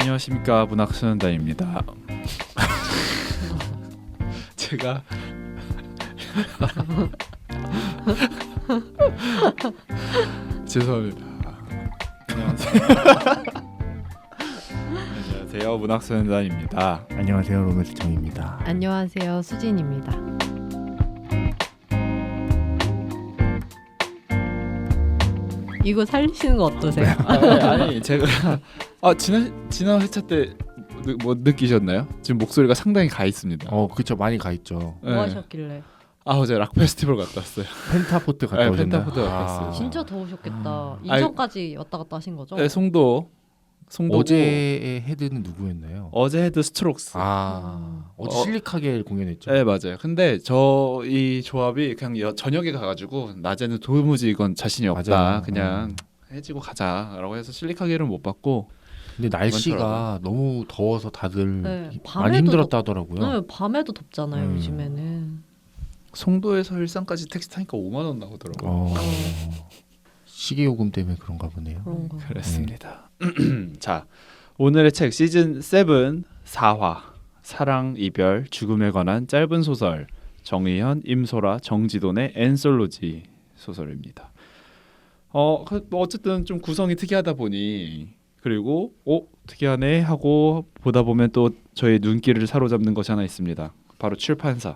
안녕하십니까, 문학소년단입니다. 제가 죄송합니다. 안녕하세요. 안녕하세요, 문학소년단입니다. 안녕하세요, 로맨스정입니다. 안녕하세요, 수진입니다. 이거 살리시는 거 어떠세요? 아니 제가 지난 회차 때 뭐 느끼셨나요? 지금 목소리가 상당히 가 있습니다. 그쵸, 많이 가 있죠. 뭐 하셨길래? 어제 락 페스티벌 갔다 왔어요. 펜타포트 갔다 오셨나요? 펜타포트 갔다 왔어요. 진짜 더우셨겠다. 인천까지 왔다 갔다 하신 거죠? 네, 송도. 어제의 헤드는 누구였나요? 어제 헤드 스트록스. 어제 실리카겔 공연했죠. 네, 맞아요. 근데 저 이 조합이 그냥 저녁에 가가지고 낮에는 도무지 이건 자신이 없다. 맞아요. 그냥 해지고 가자라고 해서 실리카겔은 못 받고. 근데 날씨가 너무 더워서 다들 네, 많이 밤에도 힘들었다 하더라고요. 네, 밤에도 덥잖아요, 요즘에는. 송도에서 일산까지 택시 타니까 5만 원 나오더라고요. 시계요금 때문에 그런가 보네요. 그런 거. 그렇습니다. 자, 오늘의 책 시즌 7 4화 사랑, 이별, 죽음에 관한 짧은 소설, 정의현, 임소라, 정지돈의 엔솔로지 소설입니다. 뭐 어쨌든 좀 구성이 특이하다 보니, 그리고 특이하네 하고 보다 보면 또 저의 눈길을 사로잡는 것이 하나 있습니다. 바로 출판사.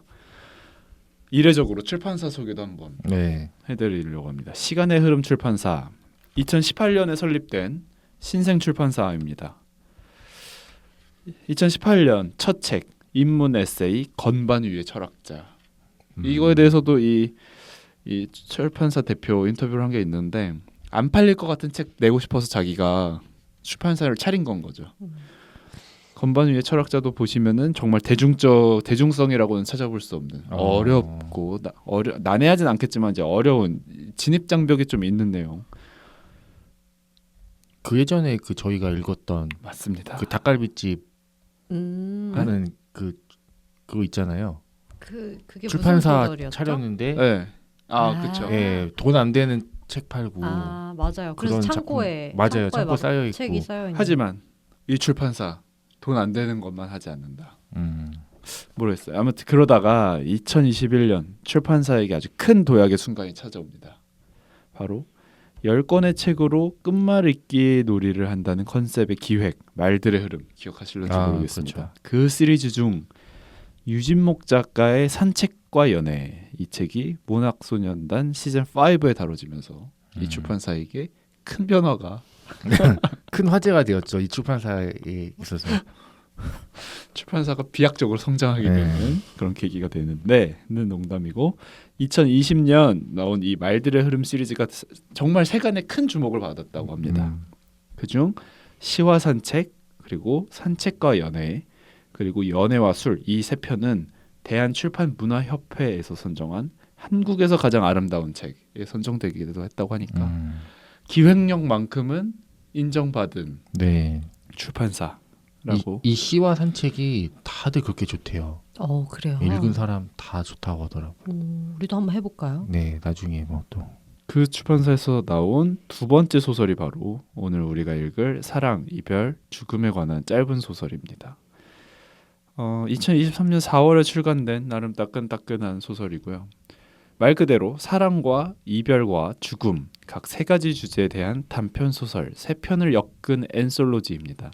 이례적으로 출판사 소개도 한번 해드리려고 합니다. 시간의 흐름 출판사, 2018년에 설립된 신생 출판사입니다. 2018년 첫 책, 인문 에세이 건반 위의 철학자. 이거에 대해서도 이 출판사 대표 인터뷰를 한 게 있는데, 안 팔릴 것 같은 책 내고 싶어서 자기가 출판사를 차린 건 거죠. 건반 위의 철학자도 보시면은 정말 대중성이라고는 찾아볼 수 없는 어렵고 난해하진 않겠지만 이제 어려운 진입 장벽이 좀 있는 내용. 그 예전에 저희가 읽었던 맞습니다. 그 닭갈비집 하는 그거 있잖아요. 그게 출판사 무슨 소설이었죠? 차렸는데 그렇죠. 돈 안 되는 책 팔고. 맞아요. 그래서 창고에 맞아요. 창고에 쌓여 있고. 책이 쌓여 있는. 하지만 이 출판사 돈 안 되는 것만 하지 않는다. 모르겠어요. 아무튼 그러다가 2021년 출판사에게 아주 큰 도약의 순간이 찾아옵니다. 바로 10권의 책으로 끝말잇기 놀이를 한다는 컨셉의 기획, 말들의 흐름, 기억하실런지 모르겠습니다. 그렇죠. 그 시리즈 중 유진목 작가의 산책과 연애, 이 책이 문학소년단 시즌 5에 다뤄지면서 이 출판사에게 큰 변화가 큰 화제가 되었죠. 이 출판사에 있어서. 출판사가 비약적으로 성장하게 되는 그런 계기가 되는데, 는 농담이고, 2020년 나온 이 말들의 흐름 시리즈가 정말 세간의 큰 주목을 받았다고 합니다. 그중 시와 산책, 그리고 산책과 연애, 그리고 연애와 술, 이 세 편은 대한출판문화협회에서 선정한 한국에서 가장 아름다운 책에 선정되기도 했다고 하니까 기획력만큼은 인정받은 출판사라고. 이 시와 산책이 다들 그렇게 좋대요. 그래요. 읽은 사람 다 좋다고 하더라고요. 우리도 한번 해볼까요? 네, 나중에 뭐 또. 그 출판사에서 나온 두 번째 소설이 바로 오늘 우리가 읽을 사랑, 이별, 죽음에 관한 짧은 소설입니다. 2023년 4월에 출간된 나름 따끈따끈한 소설이고요. 말 그대로 사랑과 이별과 죽음 각 세 가지 주제에 대한 단편 소설 3편을 엮은 엔솔로지입니다.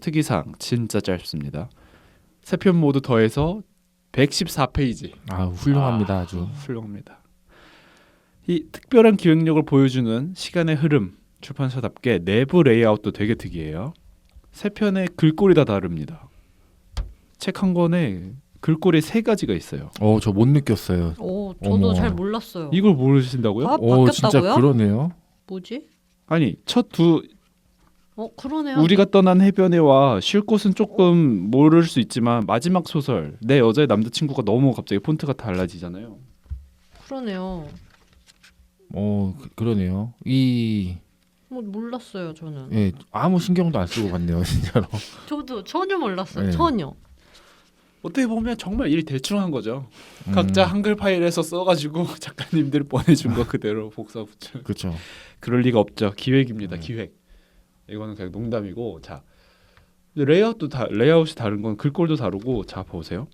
특이사항 진짜 짧습니다. 3편 모두 더해서 114페이지. 훌륭합니다. 아주 훌륭합니다. 이 특별한 기획력을 보여주는 시간의 흐름, 출판사답게 내부 레이아웃도 되게 특이해요. 3편의 글꼴이 다 다릅니다. 책 한 권에 글꼴이 3가지가 있어요. 저 못 느꼈어요. 저도 잘 몰랐어요. 이걸 모르신다고요? 바뀌었다고요? 진짜 그러네요. 뭐지? 아니, 첫 두 그러네요. 우리가 떠난 해변에와 쉴 곳은 조금 모를 수 있지만 마지막 소설 내 여자의 남자친구가 너무 갑자기 폰트가 달라지잖아요. 그러네요. 그러네요. 몰랐어요, 저는. 아무 신경도 안 쓰고 봤네요, 진짜로. 저도 전혀 몰랐어요. 네. 전혀. 어떻게 보면 정말 일이 대충한 거죠. 각자 한글 파일에서 써가지고 작가님들 보내준 거 그대로 복사 붙여. 그렇죠. 그럴 리가 없죠. 기획입니다. 기획. 이거는 그냥 농담이고, 자, 레이아웃이 다른 건 글꼴도 다르고 자 보세요.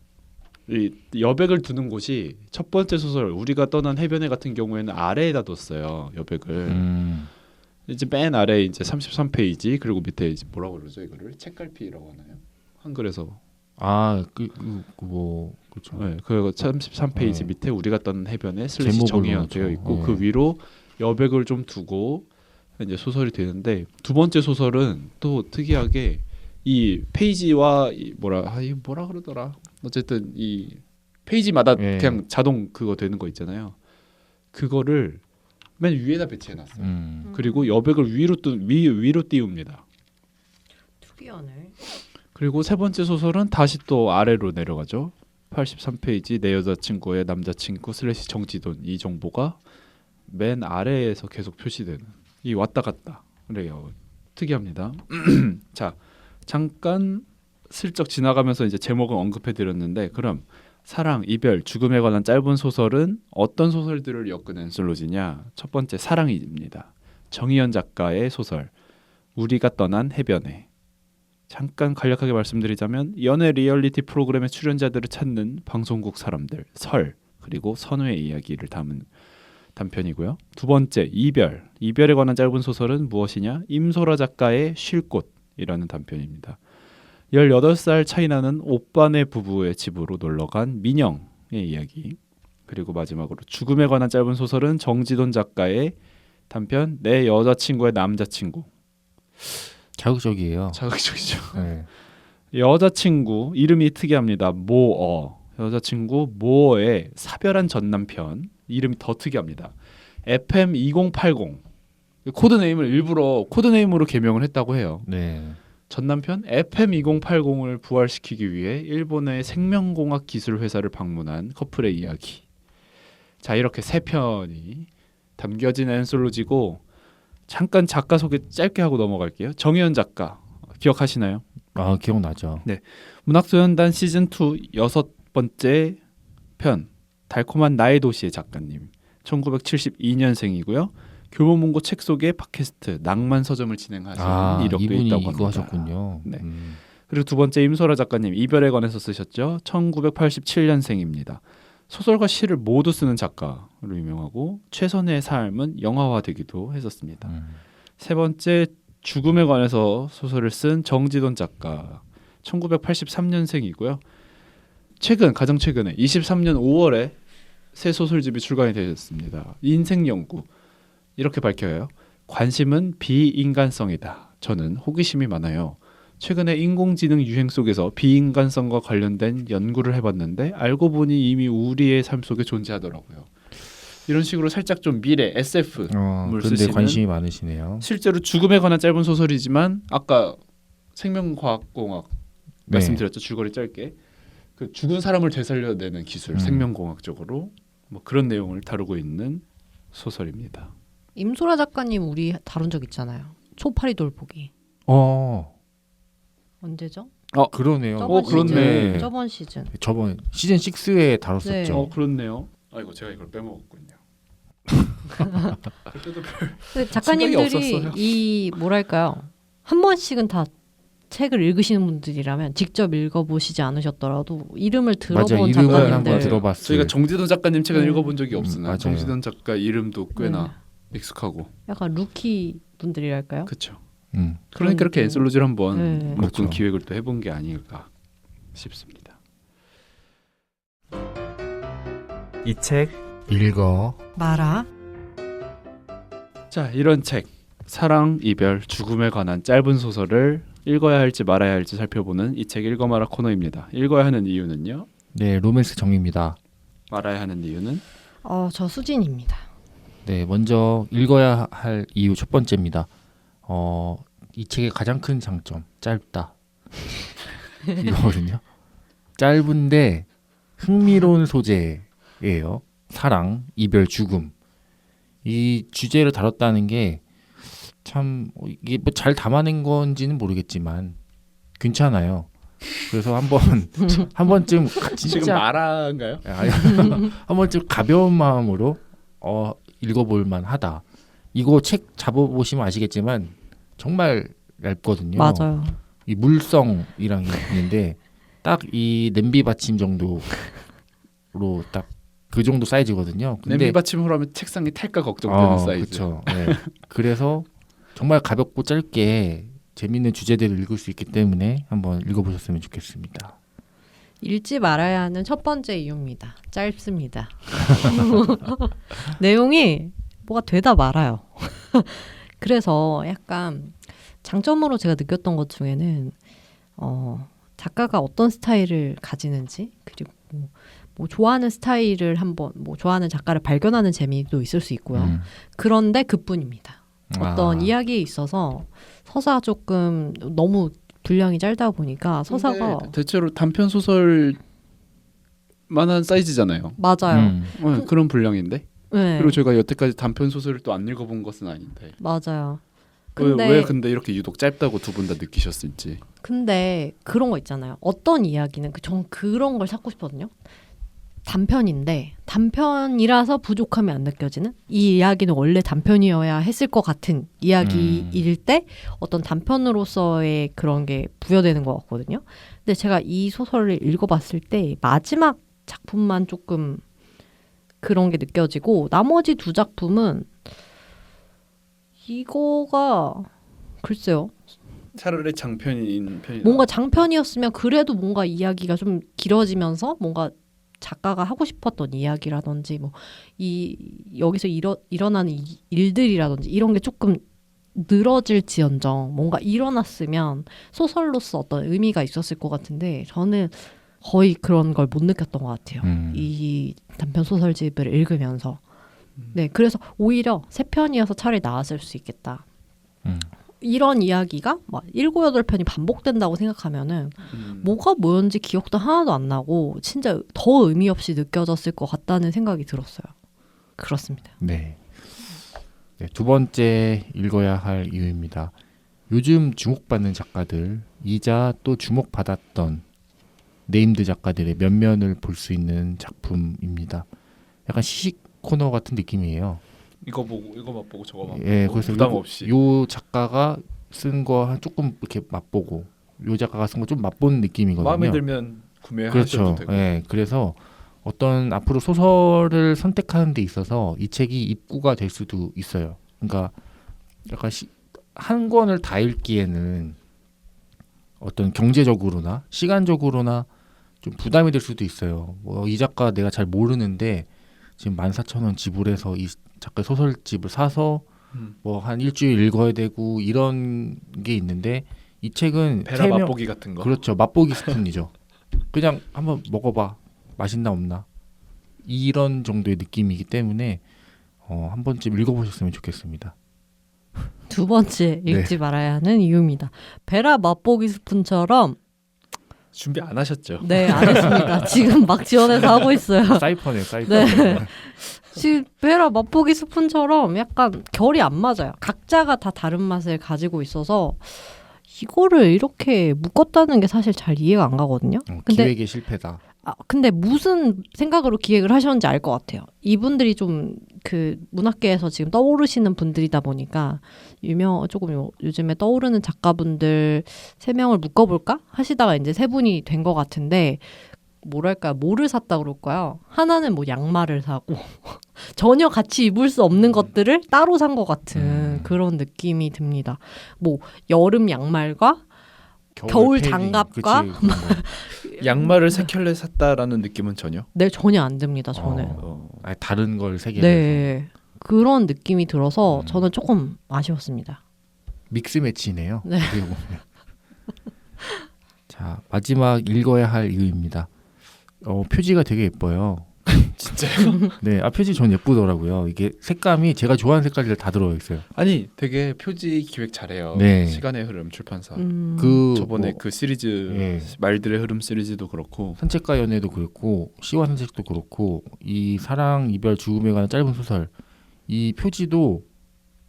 이 여백을 두는 곳이 첫 번째 소설 우리가 떠난 해변에 같은 경우에는 아래에다 뒀어요. 여백을. 이제 맨 아래 이제 33페이지 그리고 밑에 이제 뭐라고 그러죠 이거를 책갈피라고 하나요? 한글에서 뭐 그렇죠. 네, 그 33페이지 네. 밑에 우리가 떠난 해변에 슬래시 제목을 정의연 넣어줘. 되어 있고 네. 그 위로 여백을 좀 두고 이제 소설이 되는데 두 번째 소설은 또 특이하게 이 페이지와 이 뭐라 그러더라. 어쨌든 이 페이지마다 네. 그냥 자동 그거 되는 거 있잖아요. 그거를 맨 위에다 배치해 놨어요. 그리고 여백을 위로 띄웁니다. 특이하네. 그리고 세 번째 소설은 다시 또 아래로 내려가죠. 83페이지 내 여자친구의 남자친구 슬래시 정지돈 이 정보가 맨 아래에서 계속 표시되는 이 왔다 갔다 그래요. 특이합니다. 자 잠깐 슬쩍 지나가면서 이제 제목은 언급해드렸는데 그럼 사랑, 이별, 죽음에 관한 짧은 소설은 어떤 소설들을 엮은 엔솔로지냐? 첫 번째 사랑입니다. 정희연 작가의 소설 우리가 떠난 해변에. 잠깐 간략하게 말씀드리자면 연애 리얼리티 프로그램의 출연자들을 찾는 방송국 사람들 설 그리고 선우의 이야기를 담은 단편이고요. 두 번째 이별에 관한 짧은 소설은 무엇이냐? 임소라 작가의 쉴곳이라는 단편입니다. 18살 차이 나는 오빠네 부부의 집으로 놀러간 민영의 이야기. 그리고 마지막으로 죽음에 관한 짧은 소설은 정지돈 작가의 단편 내 여자친구의 남자친구. 자극적이에요. 자극적이죠. 네. 여자친구 이름이 특이합니다. 모어. 여자친구 모어의 사별한 전남편 이름이 더 특이합니다. FM 2080 코드네임을 일부러 코드네임으로 개명을 했다고 해요. 네. 전남편 FM 2080을 부활시키기 위해 일본의 생명공학 기술 회사를 방문한 커플의 이야기. 자 이렇게 세 편이 담겨진 엔솔로지고 잠깐 작가 소개 짧게 하고 넘어갈게요. 정희연 작가 기억하시나요? 기억나죠. 문학소년단 시즌 2 6번째 편 달콤한 나의 도시의 작가님 1972년생이고요. 교보문고 책 속의 팟캐스트 낭만 서점을 진행하신 이력도 이분이 있다고 이거 합니다. 하셨군요. 네. 그리고 두 번째 임소라 작가님 이별에 관해서 쓰셨죠. 1987년생입니다. 소설과 시를 모두 쓰는 작가로 유명하고 최선의 삶은 영화화되기도 했었습니다. 세 번째 죽음에 관해서 소설을 쓴 정지돈 작가 1983년생이고요. 가장 최근에 23년 5월에 새 소설집이 출간이 되었습니다. 인생연구 이렇게 밝혀요. 관심은 비인간성이다. 저는 호기심이 많아요. 최근에 인공지능 유행 속에서 비인간성과 관련된 연구를 해봤는데 알고 보니 이미 우리의 삶 속에 존재하더라고요. 이런 식으로 살짝 좀 미래 SF물 그런데 쓰시는 관심이 많으시네요. 실제로 죽음에 관한 짧은 소설이지만 아까 생명과학공학 네. 말씀드렸죠. 줄거리 짧게 그 죽은 사람을 되살려내는 기술 생명공학적으로 뭐 그런 내용을 다루고 있는 소설입니다. 임소라 작가님 우리 다룬 적 있잖아요. 초파리 돌보기. 언제죠? 그러네요. 그렇네. 저번 시즌. 저번 시즌 6에 다뤘었죠. 네. 그렇네요. 아이고 제가 이걸 빼먹었군요. 그때도 근데 작가님들이 없었어요. 이 뭐랄까요? 한 번씩은 다 책을 읽으시는 분들이라면 직접 읽어보시지 않으셨더라도 이름을 맞아요. 들어본 이름은 한번 작가님들. 들어봤어요. 저희가 정지돈 작가님 책은 읽어본 적이 없으나 맞아요. 정지돈 작가 이름도 꽤나 익숙하고 약간 루키 분들이랄까요? 그렇죠. 그런 그러니까 이렇게 느낌. 엔솔로지를 한번 네. 묶은 그렇죠. 기획을 또 해본 게 아닐까 싶습니다. 이 책 읽어. 마라. 자, 이런 책 사랑, 이별, 죽음에 관한 짧은 소설을 읽어야 할지 말아야 할지 살펴보는 이 책 읽어마라 코너입니다. 읽어야 하는 이유는요? 네, 로맨스 정입니다. 말아야 하는 이유는? 저 수진입니다. 네, 먼저 읽어야 할 이유 첫 번째입니다. 이 책의 가장 큰 장점 짧다. 이거거든요. 짧은데 흥미로운 소재예요. 사랑, 이별, 죽음. 이 주제를 다뤘다는 게 참 이게 뭐 잘 담아낸 건지는 모르겠지만 괜찮아요. 그래서 한 번쯤 지금 진짜 말아인가요? 한 번쯤 가벼운 마음으로 읽어볼 만하다. 이거 책 잡아보시면 아시겠지만 정말 얇거든요. 맞아요. 이 물성이랑 있는데 딱 이 냄비 받침 정도로 딱 그 정도 사이즈거든요. 근데 냄비 받침으로 하면 책상이 탈까 걱정되는 사이즈. 그렇죠. 네. 그래서 정말 가볍고 짧게 재밌는 주제들을 읽을 수 있기 때문에 한번 읽어보셨으면 좋겠습니다. 읽지 말아야 하는 첫 번째 이유입니다. 짧습니다. 내용이 뭐가 되다 말아요. 그래서 약간 장점으로 제가 느꼈던 것 중에는 작가가 어떤 스타일을 가지는지 그리고 뭐 좋아하는 스타일을 한번 뭐 좋아하는 작가를 발견하는 재미도 있을 수 있고요. 그런데 그뿐입니다. 어떤 이야기에 있어서 서사가 조금 너무 분량이 짧다 보니까 서사가 대체로 단편 소설 만한 사이즈잖아요. 맞아요. 그런 분량인데. 네, 그리고 저희가 여태까지 단편 소설을 또 안 읽어본 것은 아닌데. 맞아요. 왜 근데 이렇게 유독 짧다고 두 분 다 느끼셨을지. 근데 그런 거 있잖아요. 어떤 이야기는 전 그런 걸 찾고 싶거든요. 단편인데 단편이라서 부족함이 안 느껴지는 이 이야기는 원래 단편이어야 했을 것 같은 이야기일 때 어떤 단편으로서의 그런 게 부여되는 것 같거든요. 근데 제가 이 소설을 읽어봤을 때 마지막 작품만 조금 그런 게 느껴지고 나머지 두 작품은 이거가 글쎄요. 차라리 장편인 편이 뭔가 장편이었으면 그래도 뭔가 이야기가 좀 길어지면서 뭔가 작가가 하고 싶었던 이야기라든지 뭐 여기서 일어나는 일들이라든지 이런 게 조금 늘어질지언정 뭔가 일어났으면 소설로서 어떤 의미가 있었을 것 같은데 저는 거의 그런 걸 못 느꼈던 것 같아요. 이 단편 소설집을 읽으면서. 네, 그래서 오히려 세 편이어서 차라리 나았을 수 있겠다. 이런 이야기가 막 7, 8편이 반복된다고 생각하면은 뭐가 뭐였는지 기억도 하나도 안 나고 진짜 더 의미 없이 느껴졌을 것 같다는 생각이 들었어요. 그렇습니다. 네. 네, 두 번째 읽어야 할 이유입니다. 요즘 주목받는 작가들이자 또 주목받았던 네임드 작가들의 면면을 볼 수 있는 작품입니다. 약간 시식 코너 같은 느낌이에요. 이거 맛보고 저거 맛보고. 예, 그래서 부담 없이. 요 작가가 쓴 거 조금 이렇게 맛보고 요 작가가 쓴 거 좀 맛보는 느낌이거든요. 마음에 들면 구매하셔도 그렇죠. 되고. 예, 그래서 어떤 앞으로 소설을 선택하는 데 있어서 이 책이 입구가 될 수도 있어요. 그러니까 약간 한 권을 다 읽기에는 어떤 경제적으로나 시간적으로나 좀 부담이 될 수도 있어요. 뭐 이 작가 내가 잘 모르는데 지금 14,000원 지불해서 이 작가 소설집을 사서 뭐 한 일주일 읽어야 되고 이런 게 있는데 이 책은 베라 맛보기 같은 거. 그렇죠. 맛보기 스푼이죠. 그냥 한번 먹어봐. 맛있나 없나. 이런 정도의 느낌이기 때문에 한 번쯤 읽어보셨으면 좋겠습니다. 두 번째 읽지 말아야 하는 이유입니다. 베라 맛보기 스푼처럼 준비 안 하셨죠? 네, 안 했습니다. 지금 막 지원해서 하고 있어요. 사이퍼네, 사이퍼. 네. 지금 베라 맛보기 스푼처럼 약간 결이 안 맞아요. 각자가 다 다른 맛을 가지고 있어서 이거를 이렇게 묶었다는 게 사실 잘 이해가 안 가거든요. 근데 기획의 실패다. 근데 무슨 생각으로 기획을 하셨는지 알 것 같아요. 이분들이 좀 그 문학계에서 지금 떠오르시는 분들이다 보니까 조금 요즘에 떠오르는 작가분들 3명을 묶어볼까 하시다가 이제 3분이 된 것 같은데 뭐랄까 뭐를 샀다 그럴까요? 하나는 뭐 양말을 사고 전혀 같이 입을 수 없는 것들을 따로 산 것 같은 그런 느낌이 듭니다. 뭐 여름 양말과 겨울 패딩. 장갑과 그치, 그런 거. 양말을 3켤레 샀다라는 느낌은 전혀. 네, 전혀 안 듭니다. 저는. 아니, 다른 걸 세 개. 네. 그런 느낌이 들어서 저는 조금 아쉬웠습니다. 믹스 매치네요. 네. 어떻게 보면. 자, 마지막 읽어야 할 이유입니다. 표지가 되게 예뻐요. 진짜요? 네, 표지 전 예쁘더라고요. 이게 색감이 제가 좋아하는 색깔들 다 들어가 있어요. 아니 되게 표지 기획 잘해요. 네. 시간의 흐름 출판사. 저번에 뭐, 그 시리즈 예. 말들의 흐름 시리즈도 그렇고 산책가 연애도 그렇고 시와 산책도 그렇고 이 사랑 이별 죽음에 관한 짧은 소설 이 표지도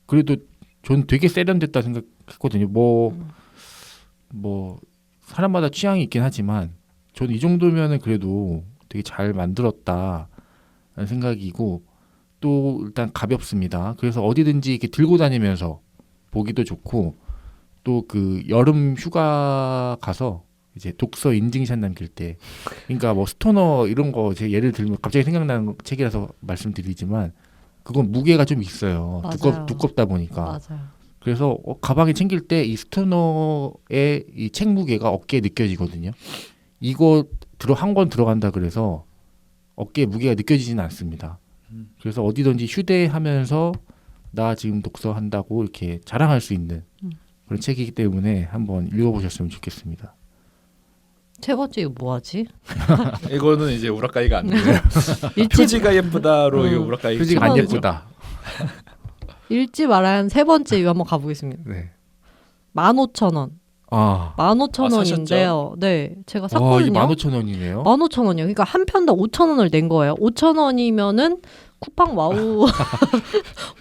그래도 전 되게 세련됐다 생각했거든요. 뭐 사람마다 취향이 있긴 하지만 저는 이 정도면은 그래도 되게 잘 만들었다라는 생각이고 또 일단 가볍습니다. 그래서 어디든지 이렇게 들고 다니면서 보기도 좋고 또 그 여름 휴가 가서 이제 독서 인증샷 남길 때, 그러니까 뭐 스토너 이런 거 제 예를 들면 갑자기 생각나는 책이라서 말씀드리지만 그건 무게가 좀 있어요. 맞아요. 두껍다 보니까. 맞아요. 그래서 가방에 챙길 때 이 스토너의 이 책 무게가 어깨에 느껴지거든요. 이거 한 권 들어간다 그래서 어깨에 무게가 느껴지지는 않습니다. 그래서 어디든지 휴대하면서 나 지금 독서한다고 이렇게 자랑할 수 있는 그런 책이기 때문에 한번 읽어보셨으면 좋겠습니다. 세 번째 이거 뭐하지? 이거는 이제 우라카이가 안 돼요. 읽지, 표지가 예쁘다로 이거 우라카이. 표지가 안 천원이죠. 예쁘다. 읽지 말아야 하는 세 번째 이거 한번 가보겠습니다. 네. 15,000원. 아, 15,000원인데요. 네, 제가 와, 이게 샀거든요. 15,000원이네요. 15,000원이요. 그러니까 한 편당 5,000원을 낸 거예요. 5,000원이면은 쿠팡 와우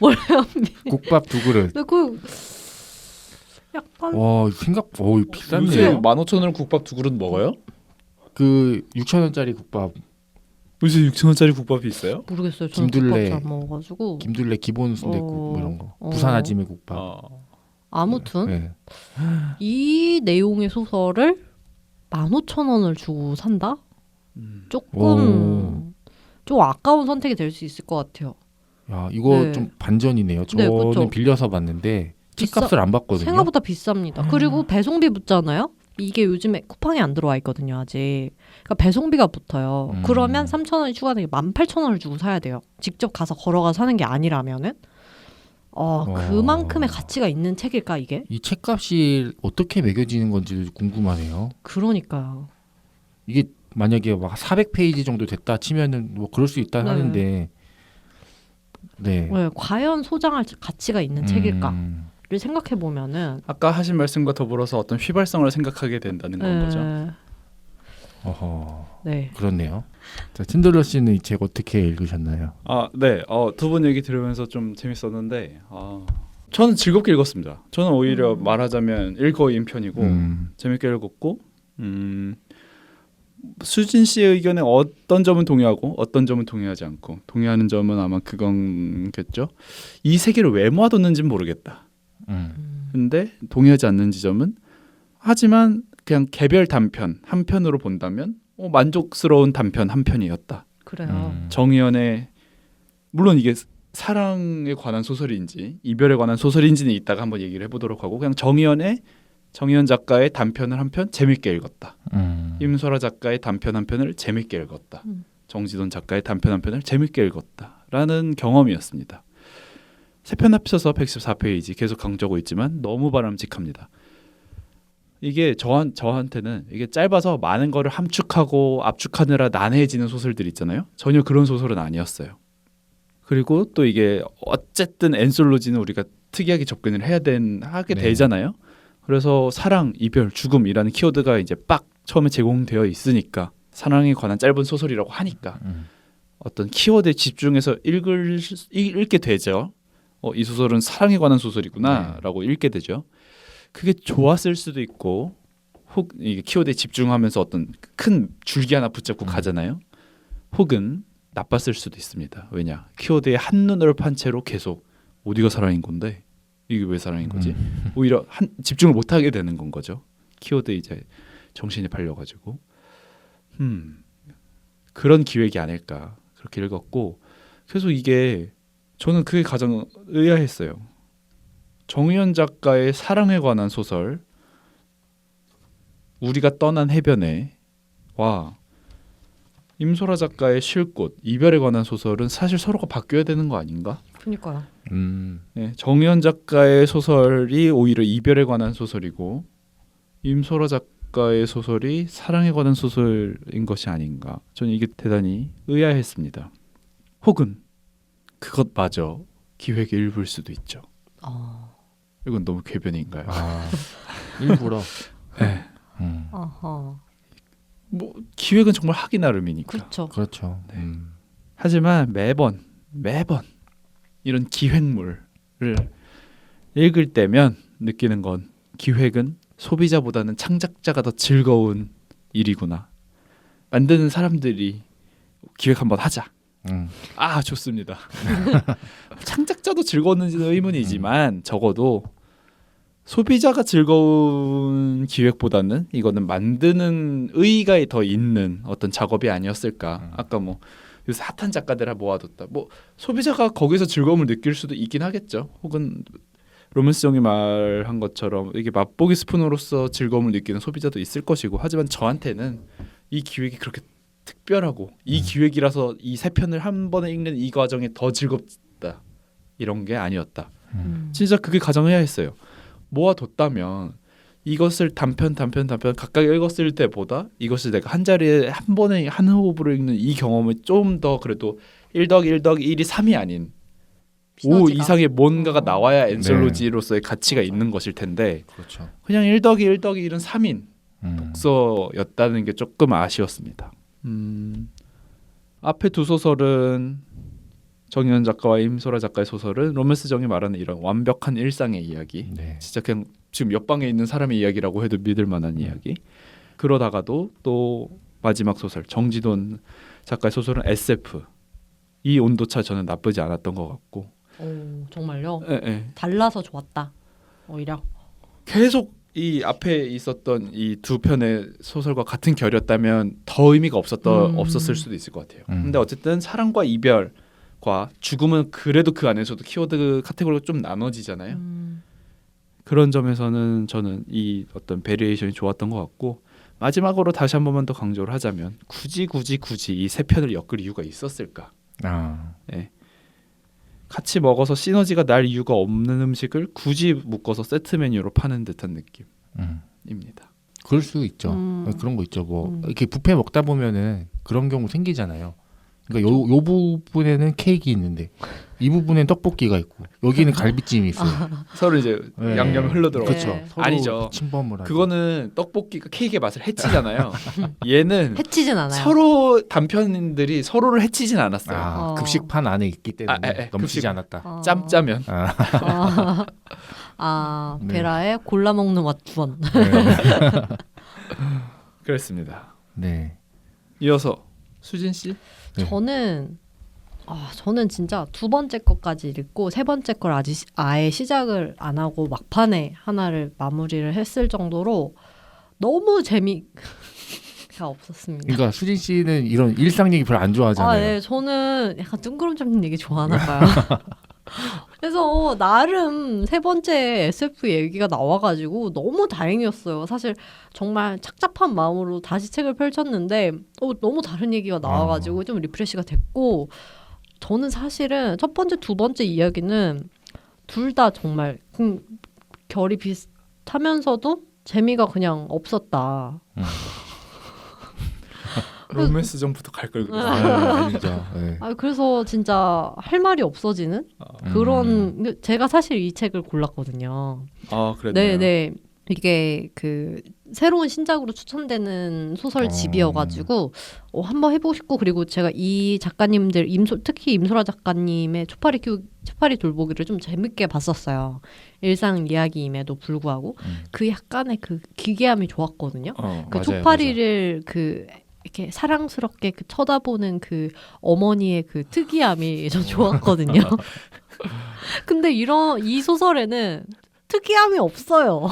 월간비. 국밥 두 그릇. 근데 그 약간 와, 이거 요새 비쌌네요. 15,000원 국밥 두 그릇 먹어요? 그 6,000원짜리 국밥, 요새 6,000원짜리 국밥이 있어요? 모르겠어요. 저는 김둘레. 국밥 잘 먹어가지고. 김둘레 기본 순댓국 뭐 이런 거. 어. 부산 아지매 국밥. 아무튼 네. 이 내용의 소설을 15,000원을 주고 산다? 조금 오. 좀 아까운 선택이 될 수 있을 것 같아요. 야, 이거 네. 좀 반전이네요. 네, 저는 그쵸. 빌려서 봤는데 비싸- 책값을 안 받거든요. 생각보다 비쌉니다. 그리고 배송비 붙잖아요. 이게 요즘에 쿠팡에 안 들어와 있거든요, 아직. 그러니까 배송비가 붙어요. 그러면 3,000원이 추가되게 18,000원을 주고 사야 돼요. 직접 가서 걸어가 사는 게 아니라면은. 그만큼의 가치가 있는 책일까 이게? 이 책값이 어떻게 매겨지는 건지 궁금하네요. 그러니까요. 이게 만약에 막 400페이지 정도 됐다 치면은 뭐 그럴 수 있다 네. 하는데, 네. 네, 과연 소장할 가치가 있는 책일까를 생각해 보면은 아까 하신 말씀과 더불어서 어떤 휘발성을 생각하게 된다는 건 거죠. 어허, 네. 그렇네요. 자, 틴들러 씨는 이 책 어떻게 읽으셨나요? 네. 두 분 얘기 들으면서 좀 재밌었는데 저는 즐겁게 읽었습니다. 저는 오히려 말하자면 일거이인 편이고 재밌게 읽었고 수진 씨의 의견에 어떤 점은 동의하고 어떤 점은 동의하지 않고 동의하는 점은 아마 그건겠죠. 이 세계를 왜 모아뒀는지는 모르겠다. 근데 동의하지 않는 지점은 하지만 그냥 개별 단편 한 편으로 본다면 만족스러운 단편 한 편이었다. 그래요. 정의연의 물론 이게 사랑에 관한 소설인지 이별에 관한 소설인지는 이따가 한번 얘기를 해보도록 하고 그냥 정의연 작가의 단편을 한 편 재밌게 읽었다. 임소라 작가의 단편 한 편을 재밌게 읽었다. 정지돈 작가의 단편 한 편을 재밌게 읽었다라는 경험이었습니다. 세 편 합쳐서 114페이지 계속 강조하고 있지만 너무 바람직합니다. 이게 저한테는 이게 짧아서 많은 거를 함축하고 압축하느라 난해해지는 소설들 있잖아요. 전혀 그런 소설은 아니었어요. 그리고 또 이게 어쨌든 엔솔로지는 우리가 특이하게 접근을 하게 네. 되잖아요. 그래서 사랑, 이별, 죽음이라는 키워드가 이제 빡 처음에 제공되어 있으니까 사랑에 관한 짧은 소설이라고 하니까 어떤 키워드에 집중해서 읽게 되죠. 이 소설은 사랑에 관한 소설이구나라고 읽게 되죠. 그게 좋았을 수도 있고 혹 이게 키워드에 집중하면서 어떤 큰 줄기 하나 붙잡고 가잖아요. 혹은 나빴을 수도 있습니다. 왜냐? 키워드에 한눈을 판 채로 계속 어디가 사랑인 건데 이게 왜 사랑인 거지? 오히려 집중을 못 하게 되는 건 거죠. 키워드에 이제 정신이 팔려가지고 그런 기획이 아닐까 그렇게 읽었고 그래서 이게 저는 그게 가장 의아했어요. 정의연 작가의 사랑에 관한 소설 우리가 떠난 해변에 와 임소라 작가의 쉴곳 이별에 관한 소설은 사실 서로가 바뀌어야 되는 거 아닌가? 그러니까요. 네, 정의연 작가의 소설이 오히려 이별에 관한 소설이고 임소라 작가의 소설이 사랑에 관한 소설인 것이 아닌가? 저는 이게 대단히 의아했습니다. 혹은 그것마저 기획의 일부일 수도 있죠. 이건 너무 궤변인가요? 일부러. 네. 아하. 뭐 기획은 정말 하기 나름이니까. 그렇죠. 그렇죠. 하지만 매번 이런 기획물을 읽을 때면 느끼는 건 기획은 소비자보다는 창작자가 더 즐거운 일이구나. 만드는 사람들이 기획 한번 하자. 좋습니다. 창작자도 즐거웠는지는 의문이지만 적어도 소비자가 즐거운 기획보다는 이거는 만드는 의의가 더 있는 어떤 작업이 아니었을까. 아까 뭐 요새 핫한 작가들 모아뒀다. 뭐 소비자가 거기서 즐거움을 느낄 수도 있긴 하겠죠. 혹은 로맨스 정이 말한 것처럼 이게 맛보기 스푼으로서 즐거움을 느끼는 소비자도 있을 것이고, 하지만 저한테는 이 기획이 그렇게 특별하고 이 기획이라서 이 세 편을 한 번에 읽는 이 과정이 더 즐겁다 이런 게 아니었다. 진짜 그게 가장 의아했어요. 모아뒀다면 이것을 단편 각각 읽었을 때보다 이것을 내가 한 자리에 한 번에 한 호흡으로 읽는 이 경험을 좀 더 그래도 1+1+1이 3이 아닌 5 시너지가. 이상의 뭔가가 나와야 네. 엔솔로지로서의 가치가 있는 것일 텐데 그렇죠. 그냥 1+1+1은 3인 음. 독서였다는 게 조금 아쉬웠습니다. 앞에 두 소설은 정희연 작가와 임소라 작가의 소설은 로맨스 정이 말하는 이런 완벽한 일상의 이야기, 네. 진짜 그냥 지금 옆방에 있는 사람의 이야기라고 해도 믿을 만한 이야기. 그러다가도 또 마지막 소설 정지돈 작가의 소설은 SF. 이 온도차 저는 나쁘지 않았던 것 같고. 오, 정말요? 예. 달라서 좋았다. 오히려. 계속 이 앞에 있었던 이 두 편의 소설과 같은 결이었다면 더 의미가 없었을 수도 있을 것 같아요. 근데 어쨌든 사랑과 이별과 죽음은 그래도 그 안에서도 키워드 카테고리가 좀 나눠지잖아요. 그런 점에서는 저는 이 어떤 베리에이션이 좋았던 것 같고, 마지막으로 다시 한 번만 더 강조를 하자면 굳이 이 세 편을 엮을 이유가 있었을까? 아. 같이 먹어서 시너지가 날 이유가 없는 음식을 굳이 묶어서 세트 메뉴로 파는 듯한 느낌입니다. 그럴 수 있죠. 그런 거 있죠. 뭐 이렇게 뷔페 먹다 보면은 그런 경우 생기잖아요. 그러니까 요 부분에는 케이크 있는데 이 부분엔 떡볶이가 있고 여기는 갈비찜이 있어요. 서로 이제 네. 양념이 흘러들어가. 그렇죠. 네. 서로 아니죠. 침범을 하고. 그거는 떡볶이가 케이크의 맛을 해치잖아요. 얘는 해치진 않아요. 서로 단편들이 서로를 해치진 않았어요. 아, 어. 급식판 안에 있기 때문에 넘치지 급식. 않았다. 짬짜면. 네. 베라의 골라 먹는 왓두원. 그랬습니다. 네. 이어서 수진 씨. 네. 저는 진짜 두 번째 것까지 읽고 세 번째 걸 아예 시작을 안 하고 막판에 하나를 마무리를 했을 정도로 너무 재미가 없었습니다. 그러니까 수진 씨는 이런 일상 얘기 별로 안 좋아하잖아요. 네, 저는 약간 뜬구름 잡는 얘기 좋아하나 봐요. 그래서 나름 세 번째 SF 얘기가 나와가지고 너무 다행이었어요. 사실 정말 착잡한 마음으로 다시 책을 펼쳤는데 너무 다른 얘기가 나와가지고 좀 리프레시가 됐고, 저는 사실은 첫 번째, 두 번째 이야기는 둘 다 정말 결이 비슷하면서도 재미가 그냥 없었다. 로맨스 정부터 갈 걸 그랬어요. 아니죠. 네. 그래서 진짜 할 말이 없어지는 그런. 제가 사실 이 책을 골랐거든요. 아, 그랬네요. 네. 이게 그 새로운 신작으로 추천되는 소설집이어가지고 한번 해보고 싶고, 그리고 제가 이 작가님들 특히 임소라 작가님의 초파리 돌보기를 좀 재밌게 봤었어요. 일상 이야기임에도 불구하고 그 약간의 그 기괴함이 좋았거든요. 그 맞아요, 초파리를 그 이렇게 사랑스럽게 그 쳐다보는 그 어머니의 그 특이함이 전 좋았거든요. 근데 이 소설에는 특이함이 없어요.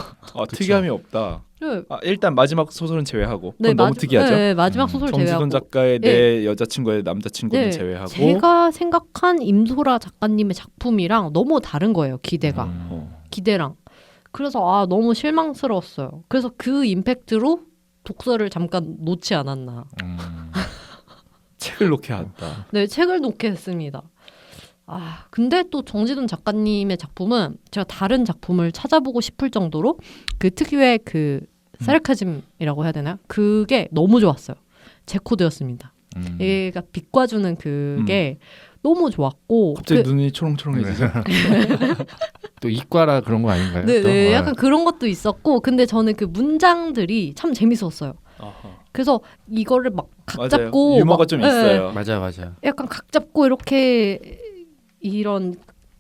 특이함이 없다. 네. 일단 마지막 소설은 제외하고. 그건 너무 특이하죠. 네, 마지막 소설 제외하고. 정지돈 작가의 내 여자친구의 남자친구는 네, 제외하고. 제가 생각한 임소라 작가님의 작품이랑 너무 다른 거예요. 기대랑. 그래서 너무 실망스러웠어요. 그래서 그 임팩트로 독서를 잠깐 놓지 않았나. 책을 놓게 한다. 네, 책을 놓게 했습니다. 근데 또 정지돈 작가님의 작품은 제가 다른 작품을 찾아보고 싶을 정도로 그 특유의 그 사르카즘이라고 해야 되나요? 그게 너무 좋았어요. 제 코드였습니다. 얘가 빛과주는 그게 너무 좋았고. 갑자기 눈이 초롱초롱해지죠. 또 이과라 그런 거 아닌가요? 네, 약간 그런 것도 있었고, 근데 저는 그 문장들이 참 재밌었어요. 그래서 이거를 막 각 잡고 유머가 좀 있어요. 맞아요. 약간 각 잡고 이렇게 이런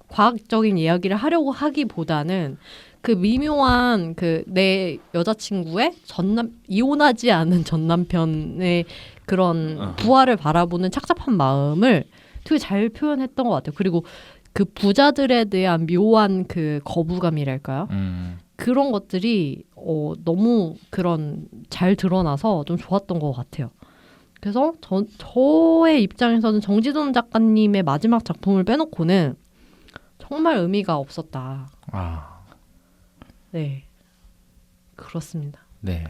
과학적인 이야기를 하려고 하기보다는 그 미묘한 그 내 여자친구의 이혼하지 않은 전 남편의 그런 부활을 바라보는 착잡한 마음을 되게 잘 표현했던 것 같아요. 그리고 그 부자들에 대한 묘한 그 거부감이랄까요? 그런 것들이 너무 그런 잘 드러나서 좀 좋았던 것 같아요. 그래서 저의 입장에서는 정지돈 작가님의 마지막 작품을 빼놓고는 정말 의미가 없었다. 아, 네, 그렇습니다. 네.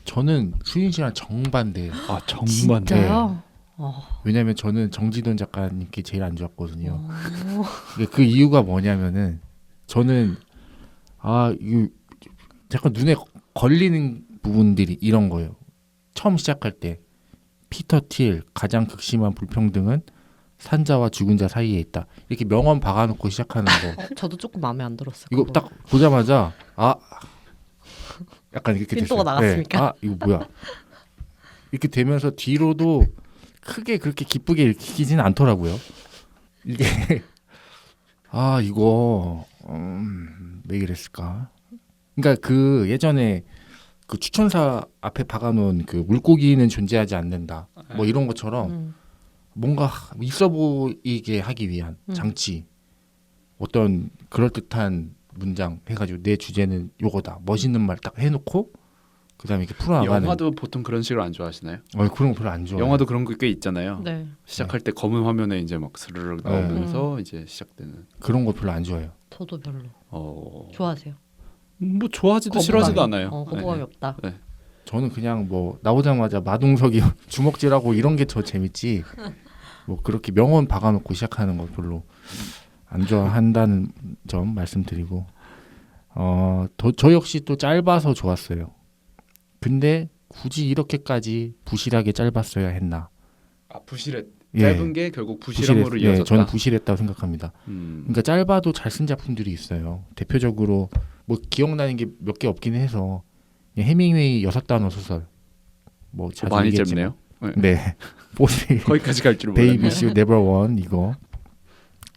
저는 수인 씨랑 정반대. 아 정말 진짜요? 왜냐면 저는 정지돈 작가님께 제일 안 좋았거든요. 어. 그 이유가 뭐냐면은 저는 이거 약간 눈에 걸리는 부분들이 이런 거예요. 처음 시작할 때 피터 틸 가장 극심한 불평등은 산자와 죽은 자 사이에 있다. 이렇게 명언 박아놓고 시작하는 거. 저도 조금 마음에 안 들었어요. 이거 그거. 딱 보자마자 약간 이렇게 됐어요. 핀도가 나갔습니까? 이거 뭐야? 이렇게 되면서 뒤로도 크게 그렇게 기쁘게 읽히지는 않더라고요. 이게 이거 왜 이랬을까? 그러니까 그 예전에 그 추천사 앞에 박아놓은 그 물고기는 존재하지 않는다. 뭐 이런 것처럼 뭔가 있어 보이게 하기 위한 장치, 어떤 그럴듯한 문장 해가지고 내 주제는 요거다. 멋있는 말 딱 해놓고 그다음에 이렇게 풀어나가는. 영화도 보통 그런 식으로 안 좋아하시나요? 그런 거 별로 안 좋아해요. 영화도 그런 거 꽤 있잖아요. 네. 시작할 때 검은 화면에 이제 막 스르륵 나오면서 이제 시작되는. 그런 거 별로 안 좋아해요. 저도 별로 어. 좋아하세요. 뭐 좋아하지도 거부감이- 싫어하지도 않아요. 거부감이 네. 없다. 저는 그냥 뭐 나오자마자 마동석이 주먹질하고 이런 게 더 재밌지. 뭐 그렇게 명언 박아놓고 시작하는 거 별로 안 좋아한다는 점 말씀드리고, 저 역시 또 짧아서 좋았어요. 근데 굳이 이렇게까지 부실하게 짧았어야 했나? 아 부실했. 예, 짧은 게 결국 부실함으로 이어졌다. 저는 부실했다고 생각합니다. 그러니까 짧아도 잘 쓴 작품들이 있어요. 대표적으로 뭐 기억나는 게 몇 개 없긴 해서 해밍웨이 6단어 소설 뭐 자주 많이 얘기했지만, 짧네요. 네, 보시 거기까지 갈 줄 몰랐네. 베이비 슈 네버 원 이거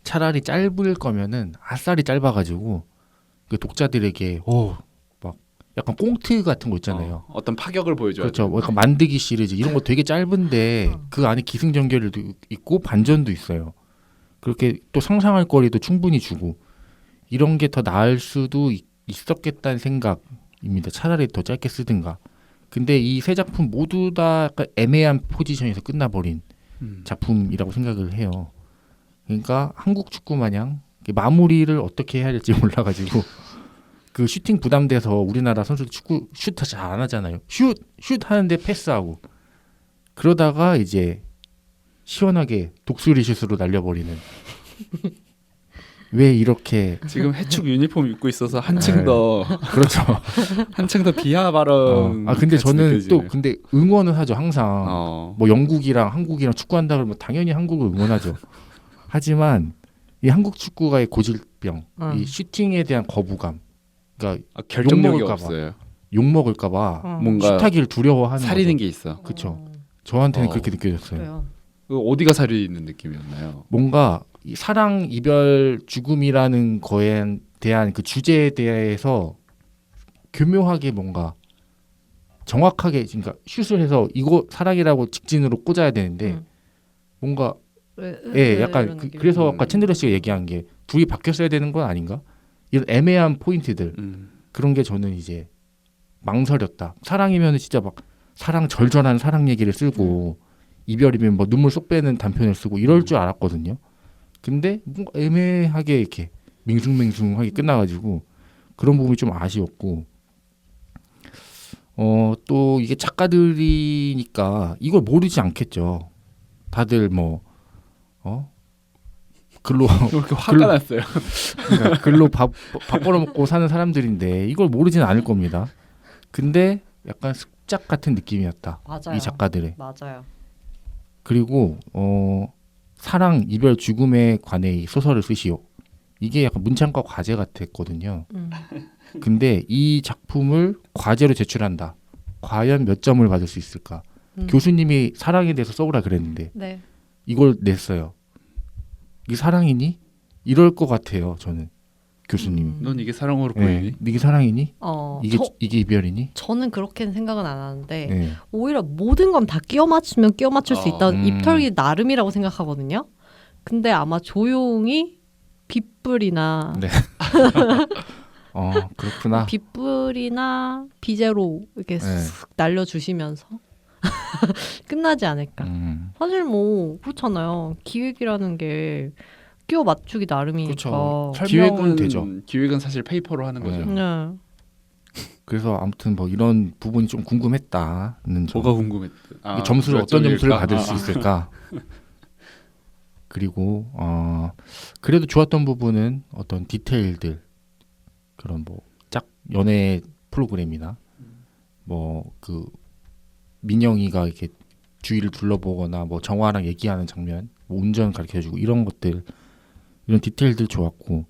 차라리 짧을 거면은 아싸리 짧아가지고 그 독자들에게 막 약간 꽁트 같은 거 있잖아요. 어떤 파격을 보여줘야 그렇죠. 돼요. 뭐 약간 만드기 시리즈 이런 거 되게 짧은데 그 안에 기승전결도 있고 반전도 있어요. 그렇게 또 상상할 거리도 충분히 주고 이런 게 더 나을 수도 있었겠다는 생각입니다. 차라리 더 짧게 쓰든가. 근데 이 세 작품 모두 다 약간 애매한 포지션에서 끝나버린 작품이라고 생각을 해요. 그러니까 한국 축구 마냥 마무리를 어떻게 해야 될지 몰라가지고 그 슈팅 부담돼서 우리나라 선수들 축구 슛 잘 안 하잖아요. 슛 하는데 패스하고 그러다가 이제 시원하게 독수리 슛으로 날려버리는. 왜 이렇게 지금 해축 유니폼 입고 있어서 한층 더 그렇죠. 한층 더 비하 발언. 근데 같이 저는 느껴지네. 또 근데 응원은 하죠 항상. 뭐 영국이랑 한국이랑 축구한다 그러면 당연히 한국을 응원하죠. 하지만 이 한국 축구가의 고질병, 이 슈팅에 대한 거부감, 그러니까 결정력이 욕먹을까 봐. 없어요. 욕 먹을까봐 뭔가 슛하기를 두려워하는 살리는 거죠. 게 있어. 그렇죠. 저한테는 어. 그렇게 느껴졌어요. 그래요. 어디가 살리는 느낌이었나요? 뭔가 이 사랑, 이별, 죽음이라는 거에 대한 그 주제에 대해서 교묘하게 뭔가 정확하게 그러니까 슛을 해서 이거 사랑이라고 직진으로 꽂아야 되는데 뭔가 약간 그래서 아까 챈들러 씨가 얘기한 게 둘이 바뀌었어야 되는 건 아닌가? 이런 애매한 포인트들 그런 게 저는 이제 망설였다. 사랑이면 진짜 막 사랑 절절한 사랑 얘기를 쓰고 이별이면 뭐 눈물 쏙 빼는 단편을 쓰고 이럴 줄 알았거든요. 근데 뭔가 애매하게 이렇게 밍숭맹숭하게 끝나가지고 그런 부분이 좀 아쉬웠고, 또 이게 작가들이니까 이걸 모르지 않겠죠. 다들 뭐 글로 이렇게 화가 났어요. 그러니까 글로 밥 벌어먹고 사는 사람들인데 이걸 모르진 않을 겁니다. 근데 약간 습작 같은 느낌이었다. 맞아요. 이 작가들의. 맞아요. 그리고 사랑, 이별, 죽음에 관해 이 소설을 쓰시오. 이게 약간 문창과 과제 같았거든요. 근데 이 작품을 과제로 제출한다. 과연 몇 점을 받을 수 있을까? 교수님이 사랑에 대해서 써오라 그랬는데 네. 이걸 냈어요. 이게 사랑이니? 이럴 것 같아요. 저는 교수님이. 넌 이게 사랑으로 네. 보이니? 이게 사랑이니? 이게 이별이니? 저는 그렇게는 생각은 안 하는데 네. 오히려 모든 건 다 끼워 맞추면 끼워 맞출 수 있다는 음. 입털기 나름이라고 생각하거든요. 근데 아마 조용히 빗불이나 네. 그렇구나. 빗불이나 비제로 이렇게 네. 쓱 날려주시면서 끝나지 않을까. 사실 뭐 그렇잖아요. 기획이라는 게 끼워 맞추기 나름이니까. 그렇죠. 설명은 되죠. 기획은 사실 페이퍼로 하는 거죠. 네. 네. 그래서 아무튼 뭐 이런 부분이 좀 궁금했다는 점. 뭐가 궁금했? 이게 점수를 어떤 점수를 받을 수 아. 있을까? 그리고 그래도 좋았던 부분은 어떤 디테일들 그런 뭐 짝 연애 프로그램이나 뭐 그 민영이가 이렇게 주위를 둘러보거나 뭐 정화랑 얘기하는 장면, 뭐 운전 가르쳐주고 이런 것들 이런 디테일들 좋았고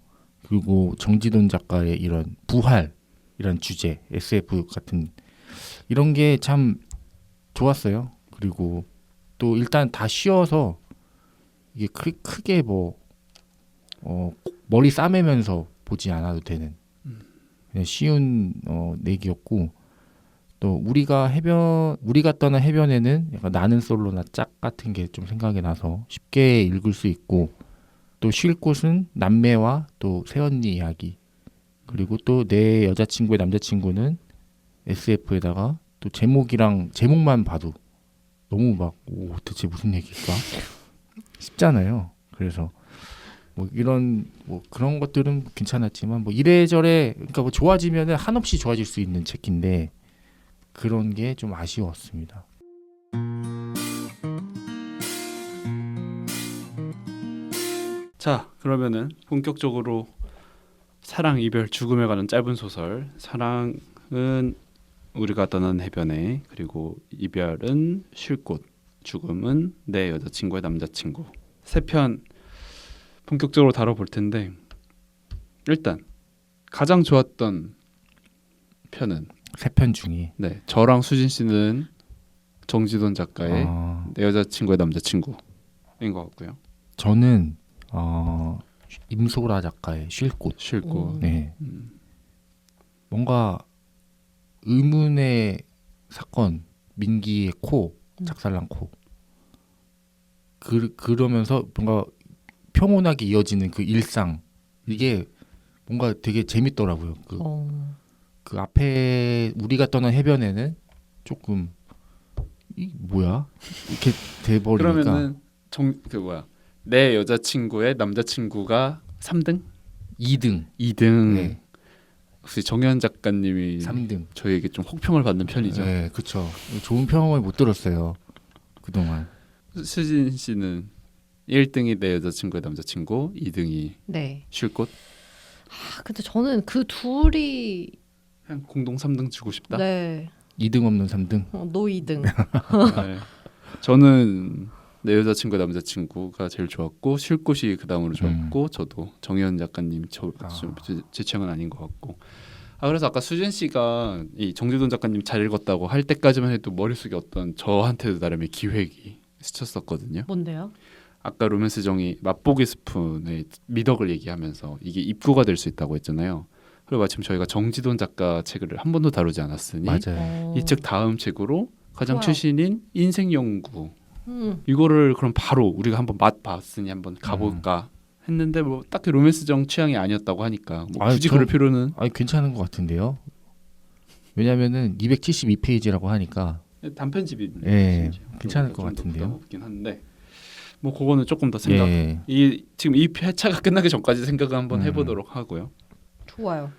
그리고 정지돈 작가의 이런 부활 이런 주제 SF 같은 이런 게 참 좋았어요. 그리고 또 일단 다 쉬어서 이게 크게 뭐 머리 싸매면서 보지 않아도 되는 그냥 쉬운 내기였고 또 우리가 떠난 해변에는 약간 나는 솔로나 짝 같은 게 좀 생각이 나서 쉽게 읽을 수 있고 또 쉴 곳은 남매와 또 새언니 이야기 그리고 또 내 여자친구의 남자친구는 SF에다가 또 제목만 봐도 너무 막 대체 무슨 얘기일까 싶잖아요. 그래서 뭐 이런 뭐 그런 것들은 괜찮았지만 뭐 이래저래 그러니까 뭐 좋아지면은 한없이 좋아질 수 있는 책인데 그런 게 좀 아쉬웠습니다. 자, 그러면은 본격적으로 사랑, 이별, 죽음에 관한 짧은 소설. 사랑은 우리가 떠난 해변에, 그리고 이별은 쉴 곳, 죽음은 내 여자친구의 남자친구. 세 편 본격적으로 다뤄볼 텐데 일단 가장 좋았던 편은 세 편 중에 네, 저랑 수진 씨는 정지돈 작가의 내 여자친구의 남자친구인 것 같고요. 저는 임소라 작가의 쉴 곳. 쉴 곳. 네. 뭔가 의문의 사건, 민기의 코, 작살난 코. 그러면서 뭔가 평온하게 이어지는 그 일상 이게 뭔가 되게 재밌더라고요. 그 앞에 우리가 떠난 해변에는 조금 이 뭐야 이렇게 돼버리니까. 그러면은 내 여자친구의 남자친구가 3등? 2등. 2등. 네. 혹시 정현 작가님이 3등. 저희에게 좀 혹평을 받는 편이죠. 네, 그렇죠. 좋은 평을 못 들었어요. 그동안. 수진 씨는 1등이 내 여자친구의 남자친구, 2등이 네. 쉴 곳. 근데 저는 그 둘이 그냥 공동 3등 주고 싶다. 네. 2등 없는 3등. 노 2등. 네. 저는 내 여자친구의 남자친구가 제일 좋았고 쉴 곳이 그 다음으로 좋았고 저도 정현 작가님 제 취향은 아닌 것 같고. 그래서 아까 수진 씨가 이 정지돈 작가님 잘 읽었다고 할 때까지만 해도 머릿속에 어떤 저한테도 나름의 기획이 스쳤었거든요. 뭔데요? 아까 로맨스 정이 맛보기 스푼의 미덕을 얘기하면서 이게 입구가 될 수 있다고 했잖아요. 그리고 마침 저희가 정지돈 작가 책을 한 번도 다루지 않았으니 맞아요. 이 책 다음 책으로 가장 좋아요. 최신인 인생연구 이거를 그럼 바로 우리가 한번 맛봤으니 한번 가볼까 했는데 뭐 딱히 로맨스 정 취향이 아니었다고 하니까 뭐 굳이 그럴 필요는 괜찮은 것 같은데요. 왜냐면은 272페이지라고 하니까 단편집이 괜찮을 것 같은데요. 없긴 한데 뭐 그거는 조금 더 생각. 지금 이 회차가 끝나기 전까지 생각을 한번 해보도록 하고요. 좋아요.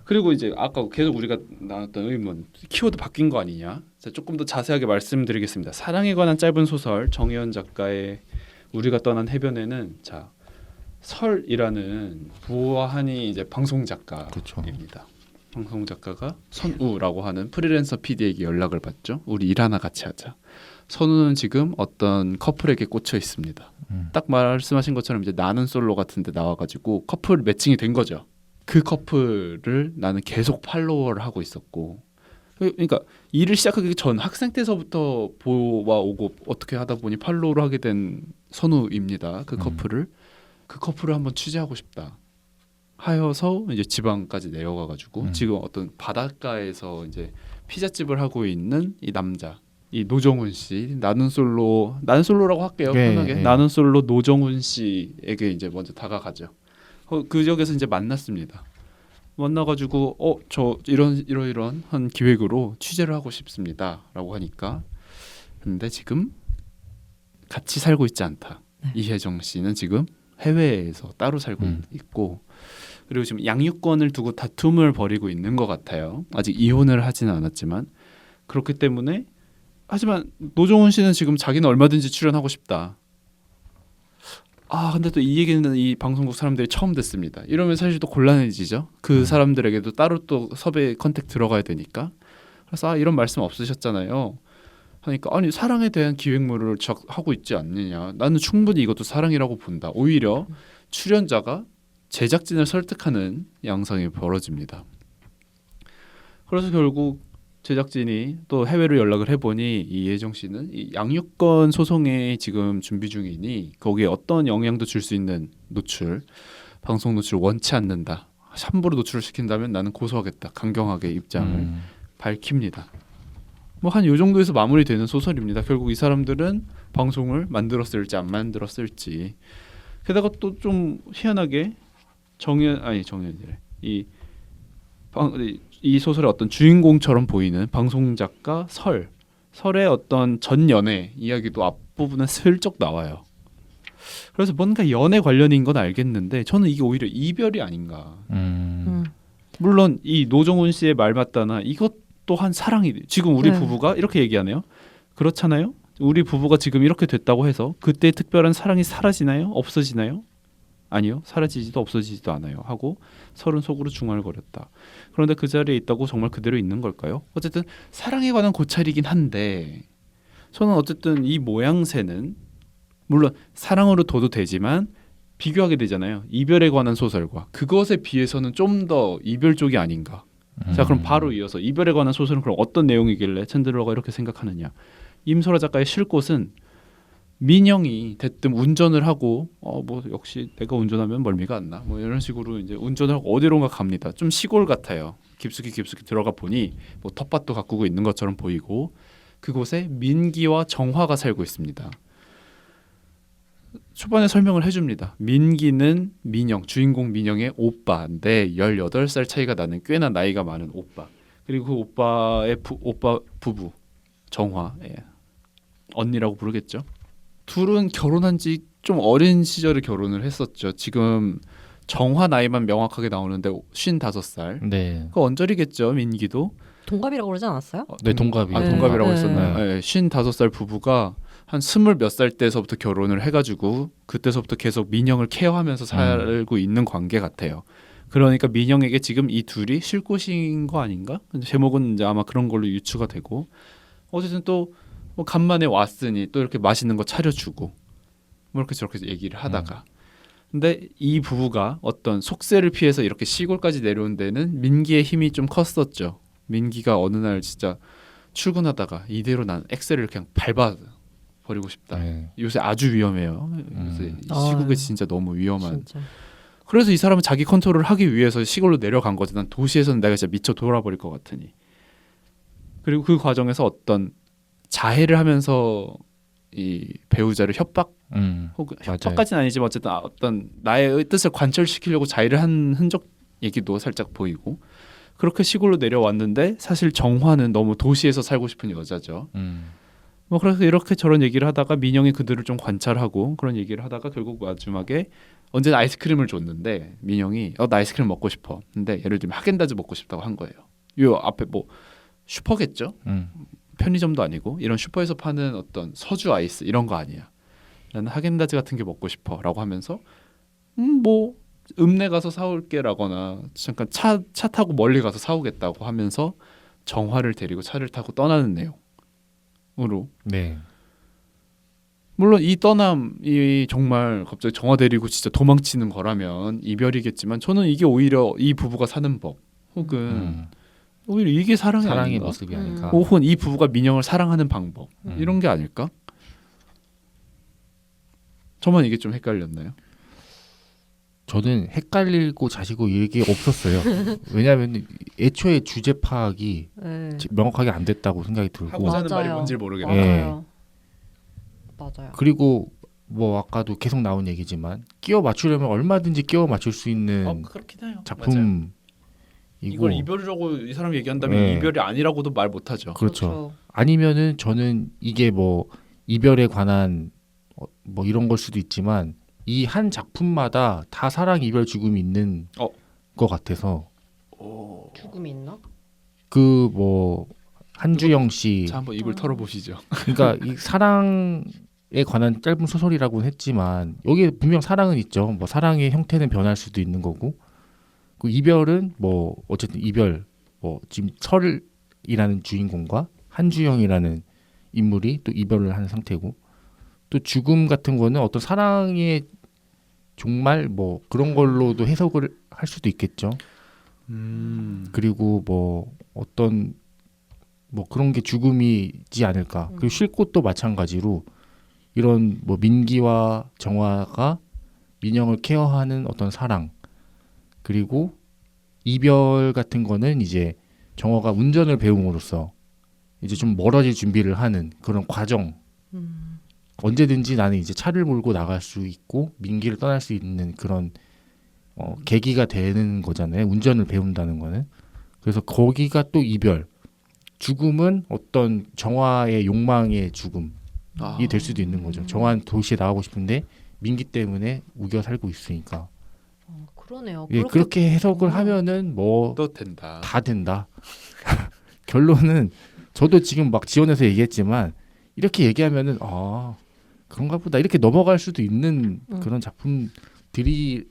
그리고 이제 아까 계속 우리가 나눴던 의문 키워드 바뀐 거 아니냐? 자, 조금 더 자세하게 말씀드리겠습니다. 사랑에 관한 짧은 소설 정혜원 작가의 우리가 떠난 해변에는 자 설이라는 부화한이 이제 방송 작가입니다. 그렇죠. 방송 작가가 선우라고 하는 프리랜서 PD에게 연락을 받죠. 우리 일 하나 같이 하자. 선우는 지금 어떤 커플에게 꽂혀 있습니다. 딱 말씀하신 것처럼 이제 나는 솔로 같은데 나와가지고 커플 매칭이 된 거죠. 그 커플을 나는 계속 팔로워를 하고 있었고, 그러니까 일을 시작하기 전 학생 때서부터 보아오고 어떻게 하다 보니 팔로우를 하게 된 선우입니다. 그 커플을 한번 취재하고 싶다 하여서 이제 지방까지 내려가가지고 지금 어떤 바닷가에서 이제 피자집을 하고 있는 이 남자, 이 노정훈 씨, 나는 솔로라고 할게요. 편하게. 나는 솔로 노정훈 씨에게 이제 먼저 다가가죠. 그 지역에서 이제 만났습니다. 만나가지고 저 이런 한 기획으로 취재를 하고 싶습니다라고 하니까 근데 지금 같이 살고 있지 않다. 네. 이혜정 씨는 지금 해외에서 따로 살고 있고 그리고 지금 양육권을 두고 다툼을 벌이고 있는 것 같아요. 아직 이혼을 하지는 않았지만 그렇기 때문에 하지만 노종훈 씨는 지금 자기는 얼마든지 출연하고 싶다. 근데 또 이 얘기는 이 방송국 사람들이 처음 듣습니다. 이러면 사실 또 곤란해지죠. 그 사람들에게도 따로 또 섭외 컨택 들어가야 되니까. 그래서 이런 말씀 없으셨잖아요. 하니까 아니 사랑에 대한 기획물을 하고 있지 않느냐. 나는 충분히 이것도 사랑이라고 본다. 오히려 출연자가 제작진을 설득하는 양상이 벌어집니다. 그래서 결국 제작진이 또 해외로 연락을 해보니 이혜정 씨는 이 양육권 소송에 지금 준비 중이니 거기에 어떤 영향도 줄 수 있는 노출, 방송 노출을 원치 않는다. 함부로 노출을 시킨다면 나는 고소하겠다. 강경하게 입장을 밝힙니다. 뭐 한 요 정도에서 마무리되는 소설입니다. 결국 이 사람들은 방송을 만들었을지 안 만들었을지. 게다가 또 좀 희한하게 정연이래. 이 소설의 어떤 주인공처럼 보이는 방송 작가 설의 어떤 전 연애 이야기도 앞부분에 슬쩍 나와요. 그래서 뭔가 연애 관련인 건 알겠는데 저는 이게 오히려 이별이 아닌가. 물론 이 노정훈 씨의 말 맞다나 이것도 한 사랑이 지금 우리 네. 부부가 이렇게 얘기하네요. 그렇잖아요. 우리 부부가 지금 이렇게 됐다고 해서 그때 특별한 사랑이 사라지나요? 없어지나요? 아니요. 사라지지도 없어지지도 않아요. 하고 서른 속으로 중얼거렸다. 그런데 그 자리에 있다고 정말 그대로 있는 걸까요? 어쨌든 사랑에 관한 고찰이긴 한데 저는 어쨌든 이 모양새는 물론 사랑으로 둬도 되지만 비교하게 되잖아요. 이별에 관한 소설과 그것에 비해서는 좀 더 이별 쪽이 아닌가. 자 그럼 바로 이어서 이별에 관한 소설은 그럼 어떤 내용이길래 챈들러가 이렇게 생각하느냐. 임소라 작가의 쉴 곳은 민영이 대뜸 운전을 하고 뭐 역시 내가 운전하면 멀미가 안 나. 뭐 이런 식으로 이제 운전을 하고 어디론가 갑니다. 좀 시골 같아요. 깊숙이 들어가 보니 뭐 텃밭도 가꾸고 있는 것처럼 보이고 그곳에 민기와 정화가 살고 있습니다. 초반에 설명을 해줍니다. 민기는 민영, 주인공 민영의 오빠인데 18살 차이가 나는 꽤나 나이가 많은 오빠. 그리고 그 오빠의 오빠 부부 정화, 언니라고 부르겠죠. 둘은 결혼한 지 좀 어린 시절에 결혼을 했었죠. 지금 정화 나이만 명확하게 나오는데 55살. 네. 그 언저리겠죠. 민기도. 동갑이라고 그러지 않았어요? 네, 동갑이에요. 동갑이라고 네. 했었나요? 네. 55살 부부가 한 20몇 살 때서부터 결혼을 해가지고 그때서부터 계속 민영을 케어하면서 살고 있는 관계 같아요. 그러니까 민영에게 지금 이 둘이 쉴 곳인 거 아닌가? 제목은 이제 아마 그런 걸로 유추가 되고 어쨌든 또 뭐 간만에 왔으니 또 이렇게 맛있는 거 차려주고 뭐 이렇게 저렇게 얘기를 하다가 근데 이 부부가 어떤 속세를 피해서 이렇게 시골까지 내려온 데는 민기의 힘이 좀 컸었죠. 민기가 어느 날 진짜 출근하다가 이대로 난 엑셀을 그냥 밟아 버리고 싶다. 네. 요새 아주 위험해요. 요새 이 시국에 진짜 너무 위험한. 진짜. 그래서 이 사람은 자기 컨트롤을 하기 위해서 시골로 내려간 거지. 난 도시에서는 내가 진짜 미쳐 돌아버릴 것 같으니. 그리고 그 과정에서 어떤 자해를 하면서 이 배우자를 협박 혹은 맞아요. 협박까지는 아니지만 어쨌든 어떤 나의 뜻을 관철시키려고 자해를 한 흔적 얘기도 살짝 보이고 그렇게 시골로 내려왔는데 사실 정화는 너무 도시에서 살고 싶은 여자죠. 뭐 그래서 이렇게 저런 얘기를 하다가 민영이 그들을 좀 관찰하고 그런 얘기를 하다가 결국 마지막에 언제나 아이스크림을 줬는데 민영이 나 아이스크림 먹고 싶어. 근데 예를 들면 하겐다즈 먹고 싶다고 한 거예요. 요 앞에 뭐 슈퍼겠죠. 편의점도 아니고 이런 슈퍼에서 파는 어떤 서주 아이스 이런 거 아니야. 나는 하겐다즈 같은 게 먹고 싶어라고 하면서 뭐 읍내 가서 사올게라거나 잠깐 차 타고 멀리 가서 사오겠다고 하면서 정화를 데리고 차를 타고 떠나는 내용으로. 네. 물론 이 떠남이 정말 갑자기 정화 데리고 진짜 도망치는 거라면 이별이겠지만 저는 이게 오히려 이 부부가 사는 법 혹은 오히려 이게 사랑이 아닌가? 모습이 아닐까. 혹은 이 부부가 민영을 사랑하는 방법 이런 게 아닐까? 저만 이게 좀 헷갈렸나요? 저는 헷갈리고 자시고 이게 없었어요. 왜냐하면 애초에 주제 파악이 네. 명확하게 안 됐다고 생각이 들고 하고자 하는 말이 맞아요. 뭔지 모르겠네. 맞아요. 맞아요. 그리고 뭐 아까도 계속 나온 얘기지만 끼워 맞추려면 얼마든지 끼워 맞출 수 있는 그렇긴 해요. 맞아요. 작품 이걸 이별이라고 이 사람이 얘기한다면 네. 이별이 아니라고도 말 못하죠. 그렇죠. 아니면은 저는 이게 뭐 이별에 관한 뭐 이런 걸 수도 있지만 이 한 작품마다 다 사랑, 이별, 죽음이 있는 것 같아서 오. 죽음이 있나? 그 뭐 한주영 씨, 자, 한번 입을 털어보시죠. 그러니까 이 사랑에 관한 짧은 소설이라고는 했지만 여기에 분명 사랑은 있죠. 뭐 사랑의 형태는 변할 수도 있는 거고, 그 이별은 뭐 어쨌든 이별, 뭐 지금 설이라는 주인공과 한주영이라는 인물이 또 이별을 하는 상태고, 또 죽음 같은 거는 어떤 사랑의 종말 뭐 그런 걸로도 해석을 할 수도 있겠죠. 그리고 뭐 어떤 뭐 그런 게 죽음이지 않을까. 그리고 쉴 곳도 마찬가지로 이런 뭐 민기와 정화가 민영을 케어하는 어떤 사랑, 그리고 이별 같은 거는 이제 정화가 운전을 배움으로써 이제 좀 멀어질 준비를 하는 그런 과정. 언제든지 나는 이제 차를 몰고 나갈 수 있고 민기를 떠날 수 있는 그런 계기가 되는 거잖아요. 운전을 배운다는 거는. 그래서 거기가 또 이별. 죽음은 어떤 정화의 욕망의 죽음이 될 수도 있는 거죠. 정화는 도시에 나가고 싶은데 민기 때문에 우겨 살고 있으니까. 그러네요. 예, 그렇게 해석을 하면은 뭐 또 된다. 다 된다. 결론은 저도 지금 막 지원해서 얘기했지만 이렇게 얘기하면은 그런가 보다 이렇게 넘어갈 수도 있는 그런 작품들이라는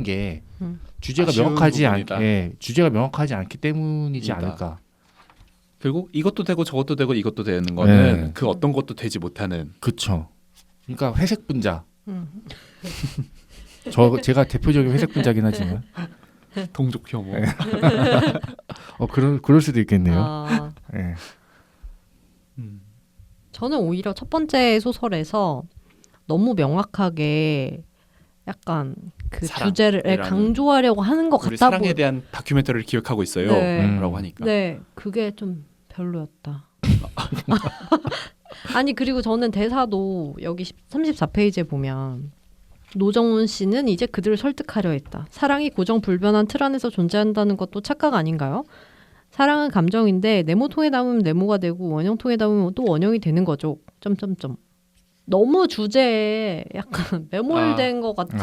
게 주제가 주제가 명확하지 않기 때문이지 않을까. 결국 이것도 되고 저것도 되고 이것도 되는 거는 네. 그 어떤 것도 되지 못하는. 그렇죠. 그러니까 회색 분자. 제가 대표적인 회색 분자긴 하지만 동족 혐오. 네. 그럴 수도 있겠네요. 네. 저는 오히려 첫 번째 소설에서 너무 명확하게 약간 그 주제를 강조하려고 하는 것 우리 같다. 사랑에 대한 다큐멘터리를 기획하고 있어요. 네. 라고 하니까. 네, 그게 좀 별로였다. 아니 그리고 저는 대사도 여기 34페이지에 보면 노정훈 씨는 이제 그들을 설득하려 했다. 사랑이 고정불변한 틀 안에서 존재한다는 것도 착각 아닌가요? 사랑은 감정인데 네모통에 담으면 네모가 되고 원형통에 담으면 또 원형이 되는 거죠. 점점점. 너무 주제에 약간 매몰된 것 같은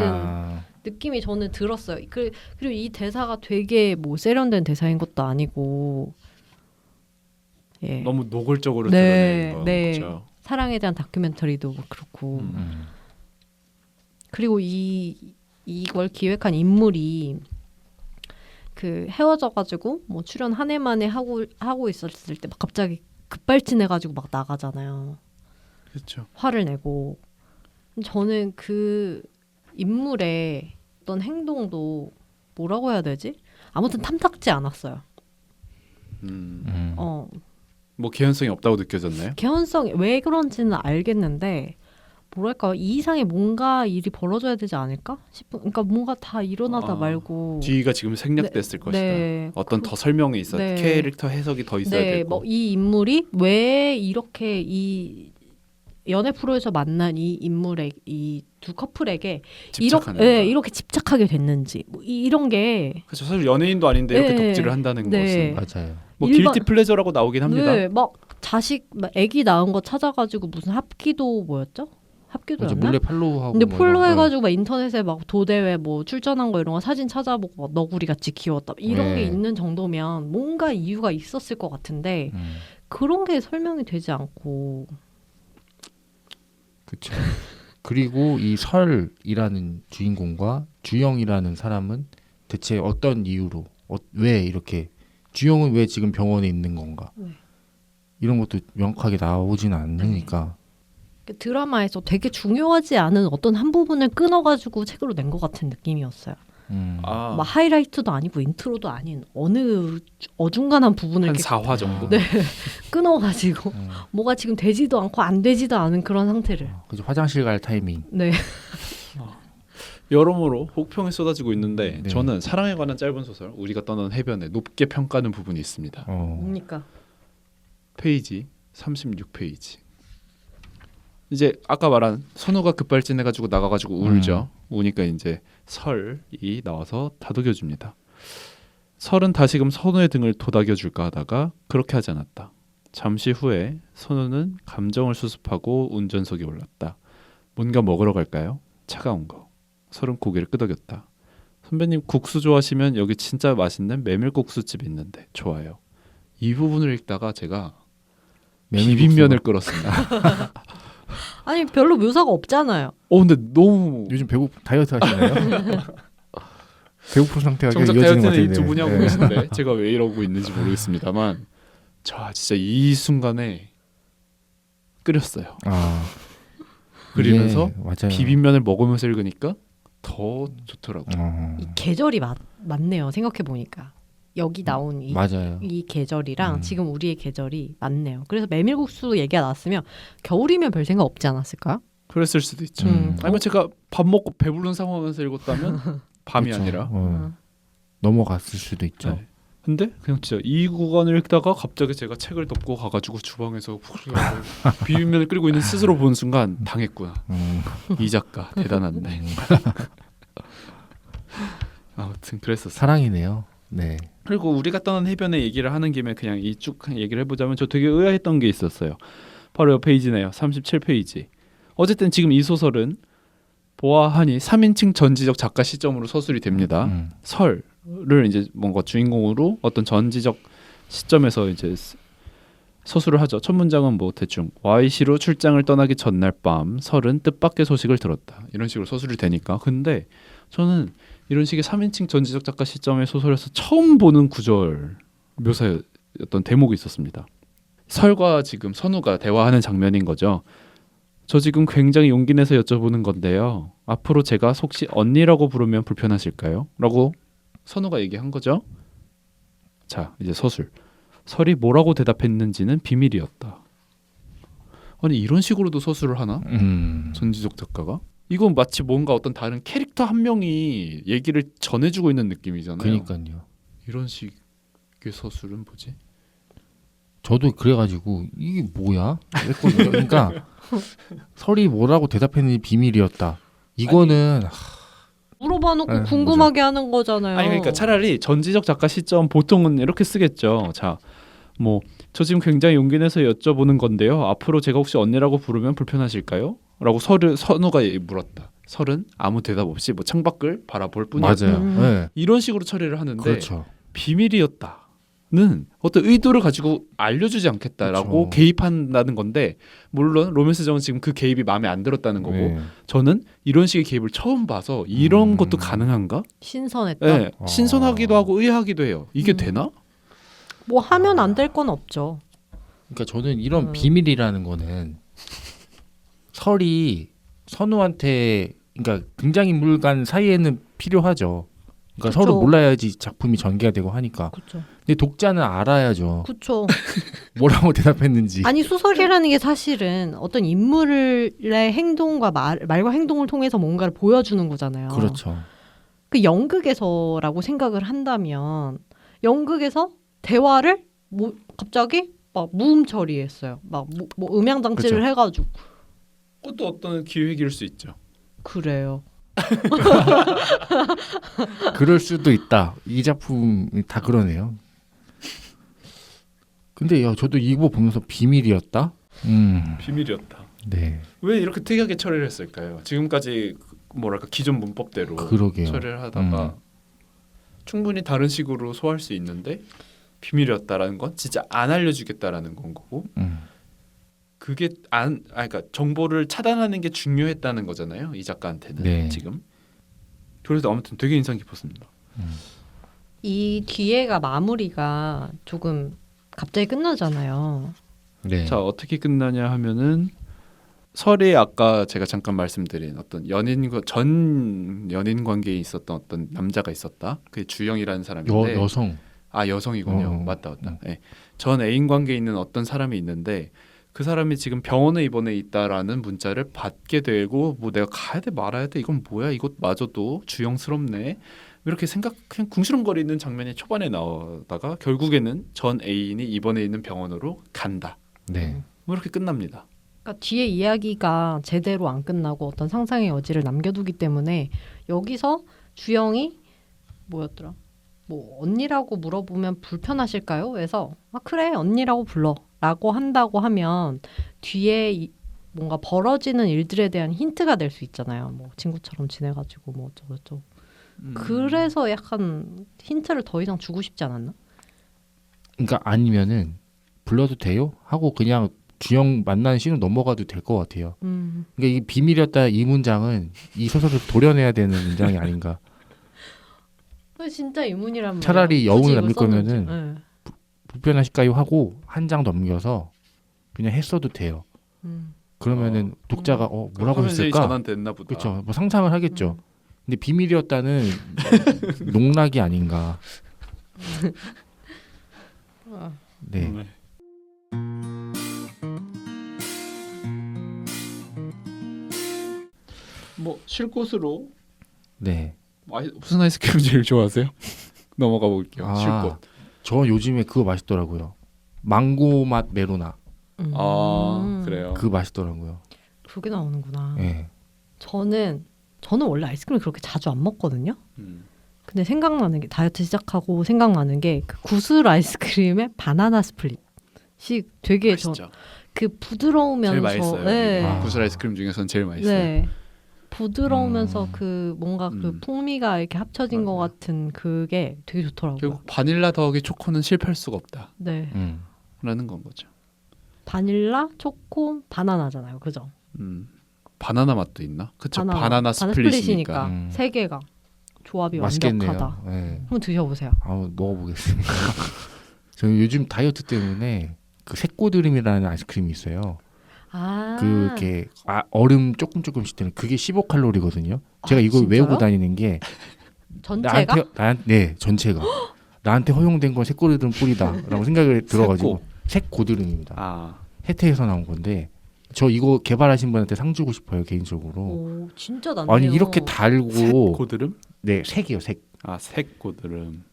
느낌이 저는 들었어요. 그리고 이 대사가 되게 뭐 세련된 대사인 것도 아니고 예. 너무 노골적으로 네, 드러내는 네. 거죠. 사랑에 대한 다큐멘터리도 그렇고 그리고 이걸 기획한 인물이 그 헤어져가지고 뭐 출연 한 해 만에 하고 있었을 때 막 갑자기 급발진해가지고 막 나가잖아요. 그렇죠. 화를 내고. 저는 그 인물의 어떤 행동도 뭐라고 해야 되지? 아무튼 탐탁지 않았어요. 뭐 개연성이 없다고 느껴졌나요? 개연성이 왜 그런지는 알겠는데 뭐랄까 이 이상의 뭔가 일이 벌어져야 되지 않을까 싶은. 그러니까 뭔가 다 일어나다 말고 뒤가 지금 생략됐을 것이다. 네. 어떤 더 설명이 있어. 네. 캐릭터 해석이 더 있어야 네, 되고. 뭐 이 인물이 왜 이렇게 이 연애 프로에서 만난 이 인물의 이 두 커플에게 이렇게 집착하게 됐는지 뭐 이런 게 그렇죠. 사실 연예인도 아닌데 이렇게 네. 덕질을 한다는 네. 것은 맞아요. 뭐 일반- 길티 플레저라고 나오긴 합니다. 네, 막 자식 막 아기 낳은 거 찾아가지고 무슨 합기도 뭐였죠? 합기도였나? 몰래 팔로우하고. 근데 뭐 폴로 이런 해가지고 막 인터넷에 막 도대회 뭐 출전한 거 이런 거 사진 찾아보고 막 너구리 같이 키웠다 이런 게 있는 정도면 뭔가 이유가 있었을 것 같은데 그런 게 설명이 되지 않고. 그렇죠. 그리고 이 설이라는 주인공과 주영이라는 사람은 대체 어떤 이유로 왜 이렇게 주영은 왜 지금 병원에 있는 건가? 이런 것도 명확하게 나오진 않으니까. 드라마에서 되게 중요하지 않은 어떤 한 부분을 끊어가지고 책으로 낸 것 같은 느낌이었어요. 막 하이라이트도 아니고 인트로도 아닌 어느 어중간한 부분을 한 이렇게 4화 정도. 네. 끊어가지고 뭐가 지금 되지도 않고 안 되지도 않은 그런 상태를. 그죠. 화장실 갈 타이밍. 네. 여러모로 혹평이 쏟아지고 있는데 네. 저는 사랑에 관한 짧은 소설 우리가 떠난 해변에 높게 평가하는 부분이 있습니다. 뭡니까? 페이지 36페이지. 이제 아까 말한 선우가 급발진해가지고 나가가지고 울죠. 우니까 이제 설이 나와서 다독여줍니다. 설은 다시금 선우의 등을 도닥여줄까 하다가 그렇게 하지 않았다. 잠시 후에 선우는 감정을 수습하고 운전석에 올랐다. 뭔가 먹으러 갈까요? 차가운 거. 설은 고개를 끄덕였다. 선배님 국수 좋아하시면 여기 진짜 맛있는 메밀국수집이 있는데 좋아요. 이 부분을 읽다가 제가 비빔면을 끓였습니다. 아니 별로 묘사가 없잖아요. 근데 너무 요즘 다이어트 하시나요? 배고픈 상태가 정작 이어지는 것 다이어트는 같은데. 이 두 분이 하고 네. 계신데 제가 왜 이러고 있는지 모르겠습니다만 저 진짜 이 순간에 끓였어요. 그러면서 이게 맞아요. 비빔면을 먹으면서 읽으니까 더 좋더라고요. 이 계절이 맞네요. 생각해 보니까 여기 나온 맞아요. 이 계절이랑 지금 우리의 계절이 맞네요. 그래서 메밀국수 얘기가 나왔으면 겨울이면 별 생각 없지 않았을까요? 그랬을 수도 있죠. 아니면 제가 밥 먹고 배부른 상황에서 읽었다면 밤이 그렇죠. 아니라 넘어갔을 수도 있죠. 네. 근데 그냥 진짜 이 구간을 읽다가 갑자기 제가 책을 덮고 가가지고 주방에서 비빔면을 끓이고 있는 스스로 본 순간 당했구나. 이 작가 대단한데. 아무튼 그랬었어요. 사랑이네요. 네. 그리고 우리가 떠난 해변의 얘기를 하는 김에 그냥 이 쭉 얘기를 해보자면 저 되게 의아했던 게 있었어요. 바로 옆 페이지네요. 37페이지. 어쨌든 지금 이 소설은 보아하니 3인칭 전지적 작가 시점으로 서술이 됩니다. 설을 이제 뭔가 주인공으로 어떤 전지적 시점에서 이제 서술을 하죠. 첫 문장은 뭐 대충 Y시로 출장을 떠나기 전날 밤 설은 뜻밖의 소식을 들었다. 이런 식으로 서술이 되니까. 근데 저는 이런 식의 3인칭 전지적 작가 시점의 소설에서 처음 보는 구절 묘사였던 대목이 있었습니다. 설과 지금 선우가 대화하는 장면인 거죠. 저 지금 굉장히 용기 내서 여쭤보는 건데요. 앞으로 제가 혹시 언니라고 부르면 불편하실까요? 라고 선우가 얘기한 거죠. 자, 이제 서술. 설이 뭐라고 대답했는지는 비밀이었다. 아니 이런 식으로도 서술을 하나? 전지적 작가가? 이건 마치 뭔가 어떤 다른 캐릭터 한 명이 얘기를 전해주고 있는 느낌이잖아요. 그러니까요. 이런 식의 서술은 뭐지? 저도 그래가지고 이게 뭐야? 했거든요. 그러니까 설이 뭐라고 대답했는지 비밀이었다. 이거는 물어봐놓고 네, 궁금하게 하는 거잖아요. 아니 그러니까 차라리 전지적 작가 시점 보통은 이렇게 쓰겠죠. 자, 뭐 저 지금 굉장히 용기 내서 여쭤보는 건데요. 앞으로 제가 혹시 언니라고 부르면 불편하실까요? 라고 선우가 물었다. 설은 아무 대답 없이 뭐 창밖을 바라볼 뿐이었다. 맞아요. 네. 이런 식으로 처리를 하는데 그렇죠. 비밀이었다는 어떤 의도를 가지고 알려주지 않겠다라고 그렇죠. 개입한다는 건데 물론 로맨스 정은 지금 그 개입이 마음에 안 들었다는 거고 네. 저는 이런 식의 개입을 처음 봐서 이런 것도 가능한가? 신선했다. 네, 신선하기도 하고 의아하기도 해요. 이게 되나? 뭐 하면 안 될 건 없죠. 그러니까 저는 이런 비밀이라는 거는 설이 선우한테 그러니까 등장인물 간 사이에는 필요하죠. 그러니까 그쵸. 서로 몰라야지 작품이 전개가 되고 하니까. 그렇죠. 근데 독자는 알아야죠. 그렇죠. 뭐라고 대답했는지. 아니 소설이라는 게 사실은 어떤 인물의 행동과 말과 행동을 통해서 뭔가를 보여주는 거잖아요. 그렇죠. 그 연극에서라고 생각을 한다면 연극에서 대화를 갑자기 막 무음 처리했어요. 막 뭐 음향 장치를 그쵸. 해가지고 그것도 어떤 기획일 수 있죠. 그래요. 그럴 수도 있다. 이 작품이 다 그러네요. 근데 저도 이거 보면서 비밀이었다. 비밀이었다. 네. 왜 이렇게 특이하게 처리를 했을까요? 지금까지 뭐랄까 기존 문법대로 그러게요. 처리를 하다가 충분히 다른 식으로 소화할 수 있는데 비밀이었다라는 건 진짜 안 알려주겠다라는 건 거고 그게 그러니까 정보를 차단하는 게 중요했다는 거잖아요. 이 작가한테는 네. 지금. 그래서 아무튼 되게 인상 깊었습니다. 이 뒤에가 마무리가 조금 갑자기 끝나잖아요. 네. 자 어떻게 끝나냐 하면은 설이 아까 제가 잠깐 말씀드린 어떤 전 연인 관계에 있었던 어떤 남자가 있었다. 그게 주영이라는 사람인데 여성. 여성이군요. 맞다. 네. 전 애인 관계에 있는 어떤 사람이 있는데 그 사람이 지금 병원에 입원해 있다라는 문자를 받게 되고 뭐 내가 가야 돼 말아야 돼 이건 뭐야 이것마저도 주영스럽네 이렇게 그냥 궁시렁거리는 장면이 초반에 나오다가 결국에는 전 애인이 입원해 있는 병원으로 간다. 네. 뭐 이렇게 끝납니다. 그러니까 뒤에 이야기가 제대로 안 끝나고 어떤 상상의 여지를 남겨두기 때문에 여기서 주영이 뭐였더라? 뭐 언니라고 물어보면 불편하실까요? 그래서 아 그래 언니라고 불러라고 한다고 하면 뒤에 뭔가 벌어지는 일들에 대한 힌트가 될 수 있잖아요. 뭐 친구처럼 지내가지고 뭐 어쩌고저쩌고. 그래서 약간 힌트를 더 이상 주고 싶지 않았나? 그러니까 아니면은 불러도 돼요? 하고 그냥 주영 만나는 씬으로 넘어가도 될 것 같아요. 그러니까 이 비밀이었다 이 문장은 이 소설을 도려내야 되는 문장이 아닌가. 진짜 유문이란 차라리 말이야. 여운을 굳이 이걸 남길 썼는지. 거면은 네. 불편하실까요? 하고 한 장 넘겨서 그냥 했어도 돼요. 그러면은 독자가 뭐라고 했을까? 전환됐나 보다. 그렇죠. 뭐 상상을 하겠죠. 근데 비밀이었다는 농락이 아닌가. 네. 뭐 쉴 곳으로 네. 무슨 아이스크림 제일 좋아하세요? 넘어가 볼게요. 아, 쉴 곳. 저 요즘에 그거 맛있더라고요. 망고 맛 메로나. 아 그래요. 그거 맛있더라고요. 그게 나오는구나. 네. 저는 원래 아이스크림을 그렇게 자주 안 먹거든요. 음. 근데 생각나는 게 다이어트 시작하고 생각나는 게 그 구슬 아이스크림의 바나나 스플릿이 되게 맛있죠. 그 부드러우면서 제일 맛있어요. 네. 아. 구슬 아이스크림 중에서는 제일 맛있어요. 네. 부드러우면서 그 뭔가 그 음. 풍미가 이렇게 합쳐진 것 맞아요. 같은 그게 되게 좋더라고요. 결국 바닐라 더하기 초코는 실패할 수가 없다라는 네. 건 거죠. 바닐라, 초코, 바나나잖아요. 그죠? 바나나 맛도 있나? 그쵸. 바나나 스플릿이니까. 세 개가 조합이 맛있겠네요. 완벽하다. 네. 한번 드셔보세요. 먹어보겠습니다. 저는 요즘 다이어트 때문에 그 새꼬드름이라는 아이스크림이 있어요. 아, 그게 얼음 조금씩 되는 그게 15칼로리거든요. 제가 이걸 진짜요? 외우고 다니는 게 전체가? 네, 전체가 나한테 허용된 건 새꼬드름 뿌리다라고 생각을 들어가지고 새고드름입니다. 아 혜태에서 나온 건데 저 이거 개발하신 분한테 상 주고 싶어요 개인적으로. 오, 진짜 낫네요. 아니 이렇게 달고 고드름? 네 색이요 색. 아 색고드름.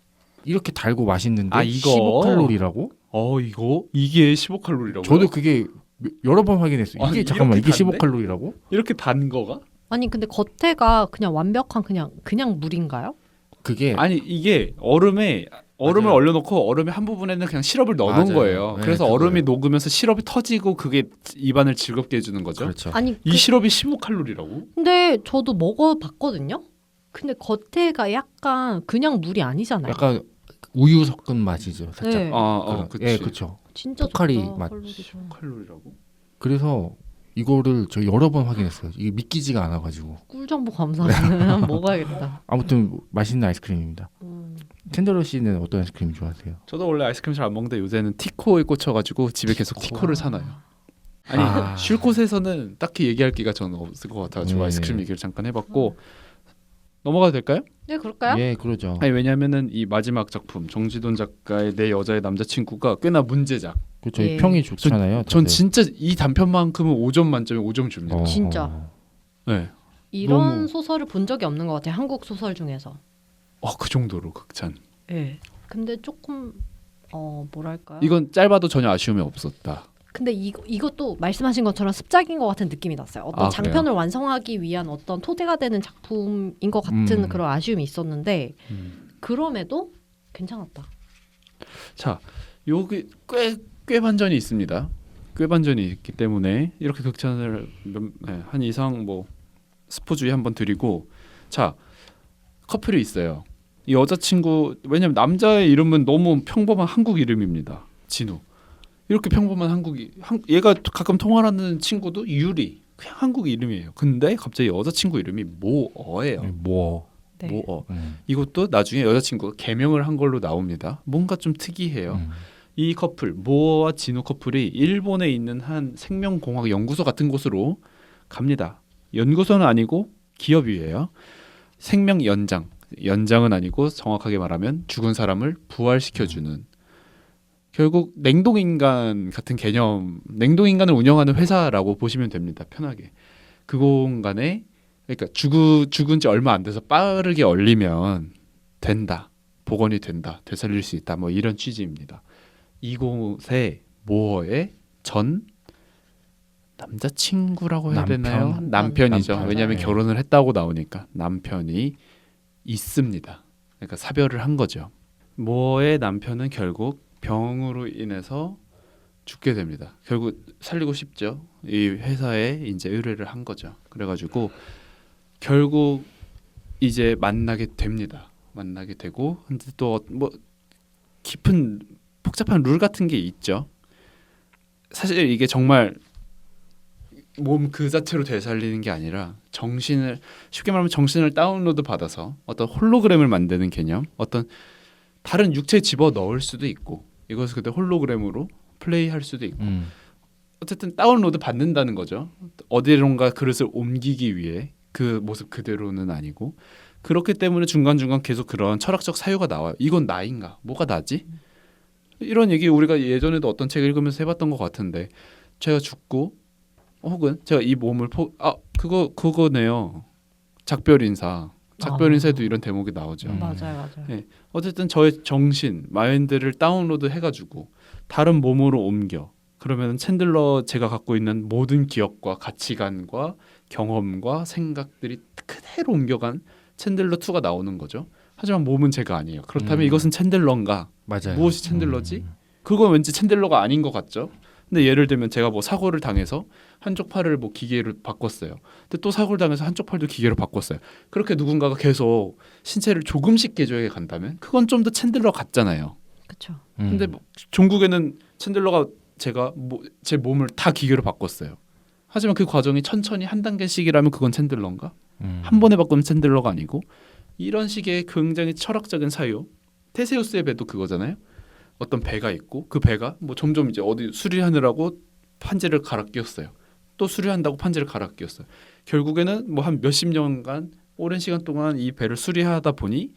이렇게 달고 맛있는데 아, 이거? 15칼로리라고? 이게 15칼로리라고요? 저도 그게 여러 번 확인했어요. 아니, 이게 잠깐만 이렇게 이게 단데? 15칼로리라고? 이렇게 단 거가? 아니 근데 겉에가 그냥 완벽한 그냥 물인가요? 그게 아니 이게 얼음을 맞아요. 얼려놓고 얼음의 한 부분에는 그냥 시럽을 넣어놓은 맞아요. 거예요. 네, 그래서 그거예요. 얼음이 녹으면서 시럽이 터지고 그게 입안을 즐겁게 해주는 거죠. 그렇죠. 아니 이 시럽이 15칼로리라고? 근데 저도 먹어봤거든요. 근데 겉에가 약간 그냥 물이 아니잖아요. 약간 우유 섞은 맛이죠. 살짝. 네. 그치. 예, 그렇죠. 진짜 포카리 좋다. 맛. 칼로리가. 칼로리라고? 그래서 이거를 저 여러 번 확인했어요. 이게 믿기지가 않아가지고. 꿀 정보 감사합니다. 한번 먹어야겠다. 아무튼 맛있는 아이스크림입니다. 캔더러 씨는 어떤 아이스크림 좋아하세요? 저도 원래 아이스크림 잘 안 먹는데 요새는 티코에 꽂혀가지고 집에 계속 티코를 사놔요. 아니 쉴 곳에서는 딱히 얘기할 기가 저는 없을 것 같아가지고 네. 아이스크림 얘기를 잠깐 해봤고 넘어가도 될까요? 네, 그럴까요? 예, 그러죠. 아니 왜냐면은 이 마지막 작품 정지돈 작가의 내 여자의 남자친구가 꽤나 문제작. 그렇죠. 예. 평이 좋잖아요. 전 다들. 진짜 이 단편만큼은 5점 만점에 5점 줍니다. 진짜. 네. 이런 너무- 소설을 본 적이 없는 것 같아요. 한국 소설 중에서. 그 정도로 극찬. 네. 근데 조금 뭐랄까요? 이건 짧아도 전혀 아쉬움이 없었다. 근데 이것도 말씀하신 것처럼 습작인 것 같은 느낌이 났어요. 어떤 아, 장편을 완성하기 위한 어떤 토대가 되는 작품인 것 같은 그런 아쉬움이 있었는데 그럼에도 괜찮았다. 자, 여기 꽤 반전이 있습니다. 꽤 반전이 있기 때문에 이렇게 극찬을 한 이상 뭐 스포주의 한번 드리고 자 커플이 있어요. 이 여자친구 왜냐면 남자의 이름은 너무 평범한 한국 이름입니다. 진우. 이렇게 평범한 얘가 가끔 통화하는 친구도 유리 그냥 한국 이름이에요. 근데 갑자기 여자친구 이름이 모어예요. 뭐. 네. 모어. 이것도 나중에 여자친구가 개명을 한 걸로 나옵니다. 뭔가 좀 특이해요. 이 커플 모어와 진우 커플이 일본에 있는 한 생명공학 연구소 같은 곳으로 갑니다. 연구소는 아니고 기업이에요. 생명 연장은 아니고 정확하게 말하면 죽은 사람을 부활시켜주는 결국 냉동인간 같은 개념 냉동인간을 운영하는 회사라고 보시면 됩니다. 편하게 그 공간에 그러니까 죽은 지 얼마 안 돼서 빠르게 얼리면 된다. 복원이 된다. 되살릴 수 있다. 뭐 이런 취지입니다. 이곳에 모어의 전 남자친구라고 해야 되나요? 남편이죠. 남편. 왜냐하면 네. 결혼을 했다고 나오니까 남편이 있습니다. 그러니까 사별을 한 거죠. 모의 남편은 결국 병으로 인해서 죽게 됩니다. 결국 살리고 싶죠. 이 회사에 이제 의뢰를 한 거죠. 그래가지고 결국 이제 만나게 됩니다. 만나게 되고 근데 또 뭐 깊은 복잡한 룰 같은 게 있죠. 사실 이게 정말 몸 그 자체로 되살리는 게 아니라 정신을 쉽게 말하면 정신을 다운로드 받아서 어떤 홀로그램을 만드는 개념, 어떤 다른 육체에 집어 넣을 수도 있고 이것을 그때 홀로그램으로 플레이할 수도 있고 어쨌든 다운로드 받는다는 거죠. 어디론가 그릇을 옮기기 위해 그 모습 그대로는 아니고 그렇기 때문에 중간중간 계속 그런 철학적 사유가 나와요. 이건 나인가? 뭐가 나지? 이런 얘기 우리가 예전에도 어떤 책 읽으면서 해봤던 것 같은데 제가 죽고 혹은 제가 이 몸을 그거네요. 작별인사. 작별인사에도 이런 대목이 나오죠. 맞아요. 네. 어쨌든 저의 정신, 마인드를 다운로드 해가지고 다른 몸으로 옮겨. 그러면 챈들러 제가 갖고 있는 모든 기억과 가치관과 경험과 생각들이 그대로 옮겨간 챈들러 2가 나오는 거죠. 하지만 몸은 제가 아니에요. 그렇다면 이것은 챈들러인가? 맞아요. 무엇이 챈들러지? 그건 왠지 챈들러가 아닌 것 같죠. 근데 예를 들면 제가 뭐 사고를 당해서 한쪽 팔을 뭐 기계로 바꿨어요. 근데 또 사고를 당해서 한쪽 팔도 기계로 바꿨어요. 그렇게 누군가가 계속 신체를 조금씩 개조해 간다면 그건 좀 더 챈들러 같잖아요. 그렇죠. 근데 뭐 종국에는 챈들러가 제가 제 몸을 다 기계로 바꿨어요. 하지만 그 과정이 천천히 한 단계씩이라면 그건 챈들러인가? 한 번에 바꾸면 챈들러가 아니고 이런 식의 굉장히 철학적인 사유. 테세우스의 배도 그거잖아요. 어떤 배가 있고 그 배가 뭐 점점 이제 어디 수리하느라고 판지를 갈아 끼웠어요. 또 수리한다고 판지를 갈아 끼웠어요. 결국에는 뭐 한 몇십 년간 오랜 시간 동안 이 배를 수리하다 보니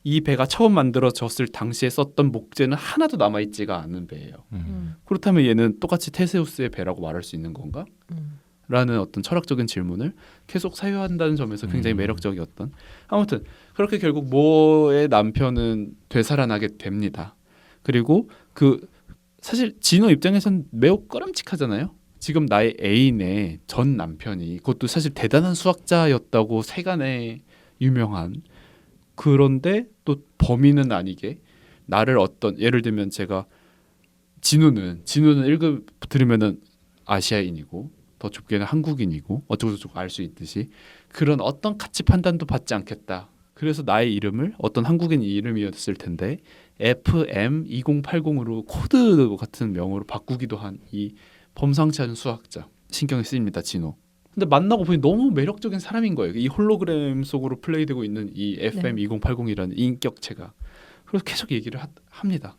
이 배가 처음 만들어졌을 당시에 썼던 목재는 하나도 남아있지가 않은 배예요. 그렇다면 얘는 똑같이 테세우스의 배라고 말할 수 있는 건가? 라는 어떤 철학적인 질문을 계속 사유한다는 점에서 굉장히 매력적이었던. 아무튼 그렇게 결국 모의 남편은 되살아나게 됩니다. 그리고 그 사실 진호 입장에선 매우 꺼림칙하잖아요. 지금 나의 애인의 전 남편이 그것도 사실 대단한 수학자였다고 세간에 유명한 그런데 또 범인은 아니게 나를 어떤 예를 들면 제가 진우는 1급 들으면은 아시아인이고 더 좁게는 한국인이고 어쩌고저쩌고 알 수 있듯이 그런 어떤 가치 판단도 받지 않겠다. 그래서 나의 이름을 어떤 한국인 이름이었을 텐데 FM2080으로 코드 같은 명으로 바꾸기도 한 이 범상치 않은 수학자 신경이 쓰입니다. 진호. 근데 만나고 보니 너무 매력적인 사람인 거예요. 이 홀로그램 속으로 플레이되고 있는 이 FM2080이라는 인격체가. 그래서 계속 얘기를 합니다.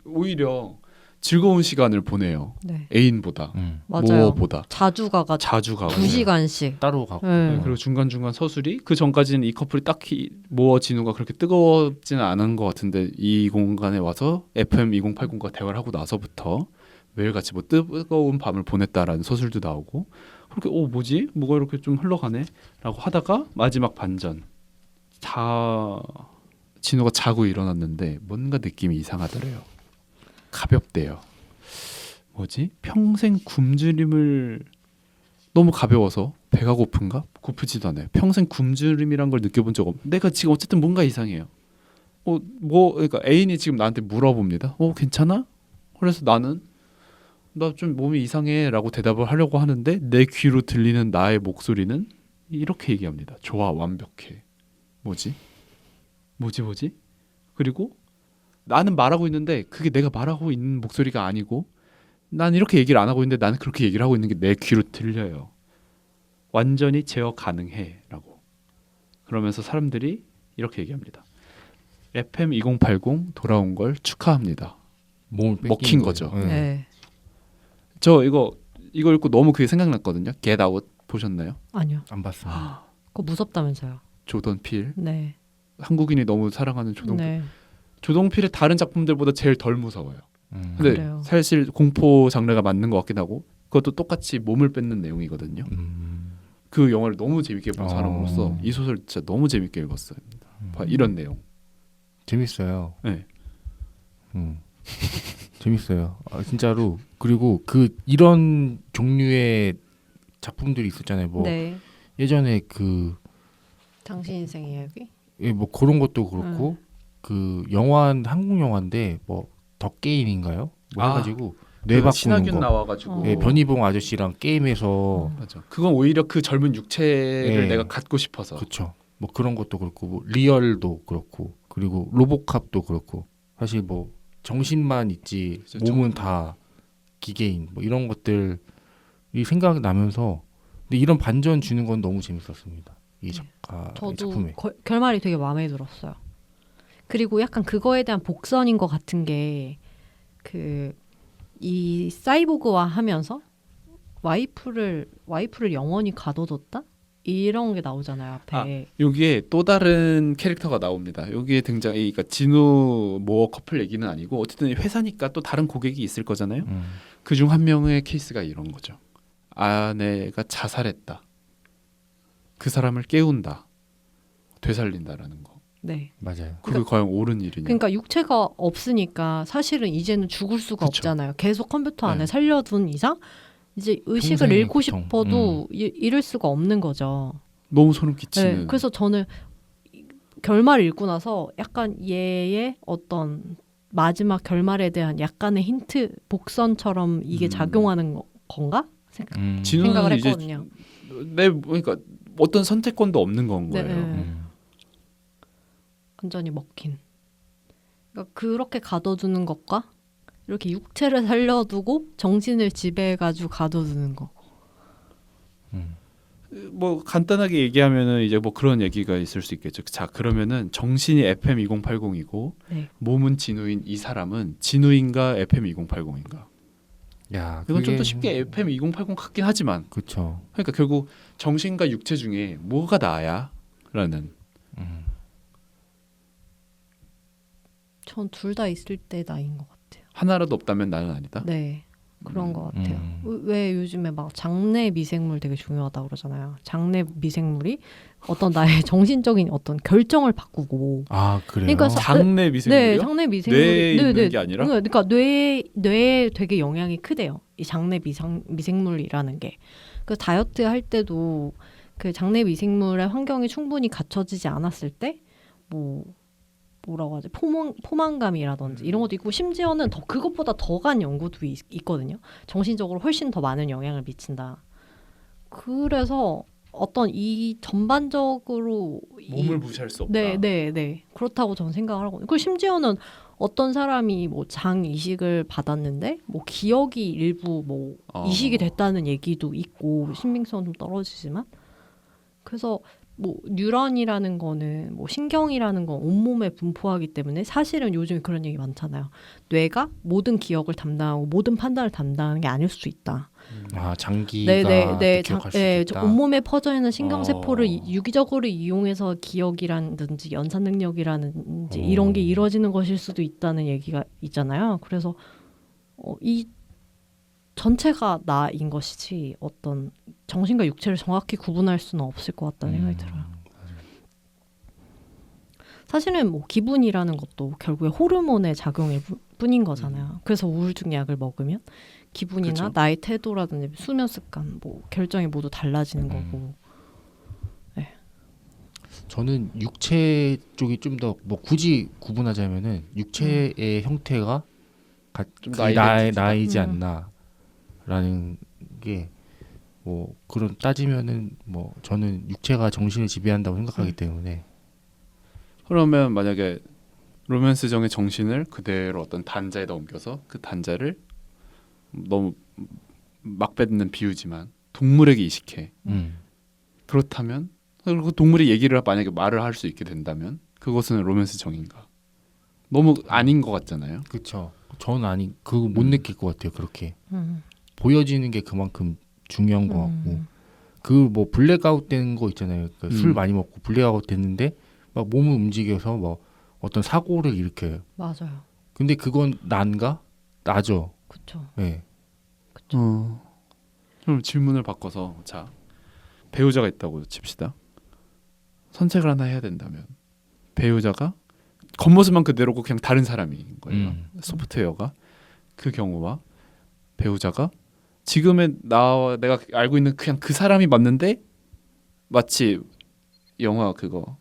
오히려 즐거운 시간을 보내요. 네. 애인보다 맞아요. 뭐보다 자주 가가 자주 가고 2시간씩 따로 가고. 네. 그리고 중간중간 서술이 그 전까지는 이 커플이 딱히 모어 진우가 그렇게 뜨거워지는 않은 것 같은데 이 공간에 와서 FM2080과 대화를 하고 나서부터 매일같이 뭐 뜨거운 밤을 보냈다라는 서술도 나오고 그렇게 뭐지? 뭐가 이렇게 좀 흘러가네? 라고 하다가 마지막 반전 진우가 자고 일어났는데 뭔가 느낌이 이상하더래요. 가볍대요. 뭐지? 평생 굶주림을 너무 가벼워서 배가 고픈가? 고프지도 않아요. 평생 굶주림이란 걸 느껴본 적 없고 내가 지금 어쨌든 뭔가 이상해요. 그러니까 애인이 지금 나한테 물어봅니다. 괜찮아? 그래서 나는 나 좀 몸이 이상해라고 대답을 하려고 하는데 내 귀로 들리는 나의 목소리는 이렇게 얘기합니다. 좋아, 완벽해. 뭐지? 그리고 나는 말하고 있는데 그게 내가 말하고 있는 목소리가 아니고 난 이렇게 얘기를 안 하고 있는데 나는 그렇게 얘기를 하고 있는 게 내 귀로 들려요. 완전히 제어 가능해 라고. 그러면서 사람들이 이렇게 얘기합니다. FM2080 돌아온 걸 축하합니다. 몸을 먹힌 거죠. 네. 저 이거 읽고 너무 그게 생각났거든요. Get Out 보셨나요? 아니요. 안 봤어. 그거 무섭다면서요. 조던 필. 네. 한국인이 너무 사랑하는 조던 필. 네. 조던 필의 다른 작품들보다 제일 덜 무서워요. 근데 그래요. 사실 공포 장르가 맞는 것 같긴 하고 그것도 똑같이 몸을 뺏는 내용이거든요. 그 영화를 너무 재밌게 본 사람으로서 이 소설 진짜 너무 재밌게 읽었어요. 이런 내용. 재밌어요. 네. 재밌어요. 진짜로. 그리고 이런 종류의 작품들이 있었잖아요. 뭐 네. 예전에 당신 인생 이야기? 뭐 그런 것도 그렇고 그 영화 한국 영화인데 뭐 더 게임인가요? 뭐 아, 해가지고 뇌 바꾸는 신하균 거. 나와가지고 예, 변희봉 아저씨랑 게임에서 맞아. 그건 오히려 그 젊은 육체를 예. 내가 갖고 싶어서. 그렇죠. 뭐 그런 것도 그렇고 뭐 리얼도 그렇고 그리고 로보캅도 그렇고 사실 뭐 정신만 있지 그죠, 몸은 다 기계인 뭐 이런 것들이 생각이 나면서 근데 이런 반전 주는 건 너무 재밌었습니다. 이 작가 저도 작품에. 결말이 되게 마음에 들었어요. 그리고 약간 그거에 대한 복선인 것 같은 게 그 이 사이보그화 하면서 와이프를 영원히 가둬뒀다 이런 게 나오잖아요 앞에. 여기에 또 다른 캐릭터가 나옵니다. 여기에 그러니까 진우 모어 커플 얘기는 아니고 어쨌든 회사니까 또 다른 고객이 있을 거잖아요. 그중 한 명의 케이스가 이런 거죠. 아내가 자살했다. 그 사람을 깨운다. 되살린다라는 거. 네. 맞아요. 그게 과연 옳은 일이냐? 그러니까 육체가 없으니까 사실은 이제는 죽을 수가 그쵸. 없잖아요. 계속 컴퓨터 안에 네. 살려둔 이상 이제 의식을 평생의 잃고 고통. 싶어도 잃을 수가 없는 거죠. 너무 소름 끼치는. 네, 그래서 저는 결말을 읽고 나서 약간 얘의 어떤 마지막 결말에 대한 약간의 힌트 복선처럼 이게 작용하는 건가 생각을 진우는 이제 했거든요. 그러니까 어떤 선택권도 없는 건 네, 거예요. 네. 완전히 먹힌. 그러니까 그렇게 가둬두는 것과 이렇게 육체를 살려두고 정신을 지배해가지고 가둬두는 거. 뭐 간단하게 얘기하면은 이제 뭐 그런 얘기가 있을 수 있겠죠. 자, 그러면은 정신이 FM 2080이고 네. 몸은 진우인 이 사람은 진우인가 FM 2080인가? 야, 이건 좀 더 쉽게 FM 2080 같긴 하지만 그렇죠. 그러니까 결국 정신과 육체 중에 뭐가 나야라는. 전 둘 다 있을 때 나인 것 같아요. 하나라도 없다면 나는 아니다. 네. 그런 것 같아요. 왜 요즘에 막 장내 미생물 되게 중요하다고 그러잖아요. 장내 미생물이 어떤 나의 정신적인 어떤 결정을 바꾸고. 아 그래요. 그러니까 장내 미생물이요? 네, 장내 미생물이 뇌에 있는 게 아니라? 그러니까 뇌에 되게 영향이 크대요. 이 장내 미생물이라는 게. 그 다이어트 할 때도 그 장내 미생물의 환경이 충분히 갖춰지지 않았을 때 뭐라고 하지? 포만감이라든지 이런 것도 있고 심지어는 더 그것보다 더 간 연구도 있거든요. 정신적으로 훨씬 더 많은 영향을 미친다. 그래서 어떤 이 전반적으로 몸을 무시할 수 없다. 네. 그렇다고 저는 생각을 하고. 그리고 심지어는 어떤 사람이 뭐 장 이식을 받았는데 뭐 기억이 일부 뭐 이식이 됐다는 얘기도 있고 신빙성 좀 떨어지지만 그래서 뭐 뉴런이라는 거는 뭐 신경이라는 건 온몸에 분포하기 때문에 사실은 요즘 그런 얘기 많잖아요. 뇌가 모든 기억을 담당하고 모든 판단을 담당하는 게 아닐 수 있다. 아 장기가 기억할 수 있다. 온몸에 퍼져 있는 신경세포를 유기적으로 이용해서 기억이라든지 연산 능력이라든지 이런 게 이루어지는 것일 수도 있다는 얘기가 있잖아요. 그래서 이 전체가 나인 것이지 어떤 정신과 육체를 정확히 구분할 수는 없을 것 같다는 생각이 들어요. 사실은 뭐 기분이라는 것도 결국에 호르몬의 작용일 뿐인 거잖아요. 그래서 우울증 약을 먹으면 기분이나 그쵸. 나의 태도라든지 수면 습관, 뭐 결정이 모두 달라지는 거고. 저는 육체 쪽이 좀 더 뭐 굳이 구분하자면은 육체의 형태가 좀 그 아이덴티티다. 나이지 않나라는 게 뭐 그런 따지면은 뭐 저는 육체가 정신을 지배한다고 생각하기 때문에 그러면 만약에 로맨스정의 정신을 그대로 어떤 단자에다 옮겨서 그 단자를 너무 막 뱉는 비유지만 동물에게 이식해. 그렇다면 그리고 동물이 얘기를 만약에 말을 할 수 있게 된다면 그것은 로맨스정인가? 너무 아닌 것 같잖아요. 그렇죠. 저는 그거 못 느낄 것 같아요. 그렇게 보여지는 게 그만큼 중요한 것 같고 그 뭐 블랙아웃 되는 거 있잖아요. 그러니까 술 많이 먹고 블랙아웃 됐는데 막 몸을 움직여서 뭐 어떤 사고를 일으켜요. 맞아요. 근데 그건 난가? 나죠. 그렇죠. 네. 그럼 질문을 바꿔서 자 배우자가 있다고 칩시다. 선택을 하나 해야 된다면 배우자가 겉모습만 그대로고 그냥 다른 사람인 거예요. 소프트웨어가 그 경우와 배우자가 지금의 내가 알고 있는 그냥 그 사람이 맞는데 마치 영화 그거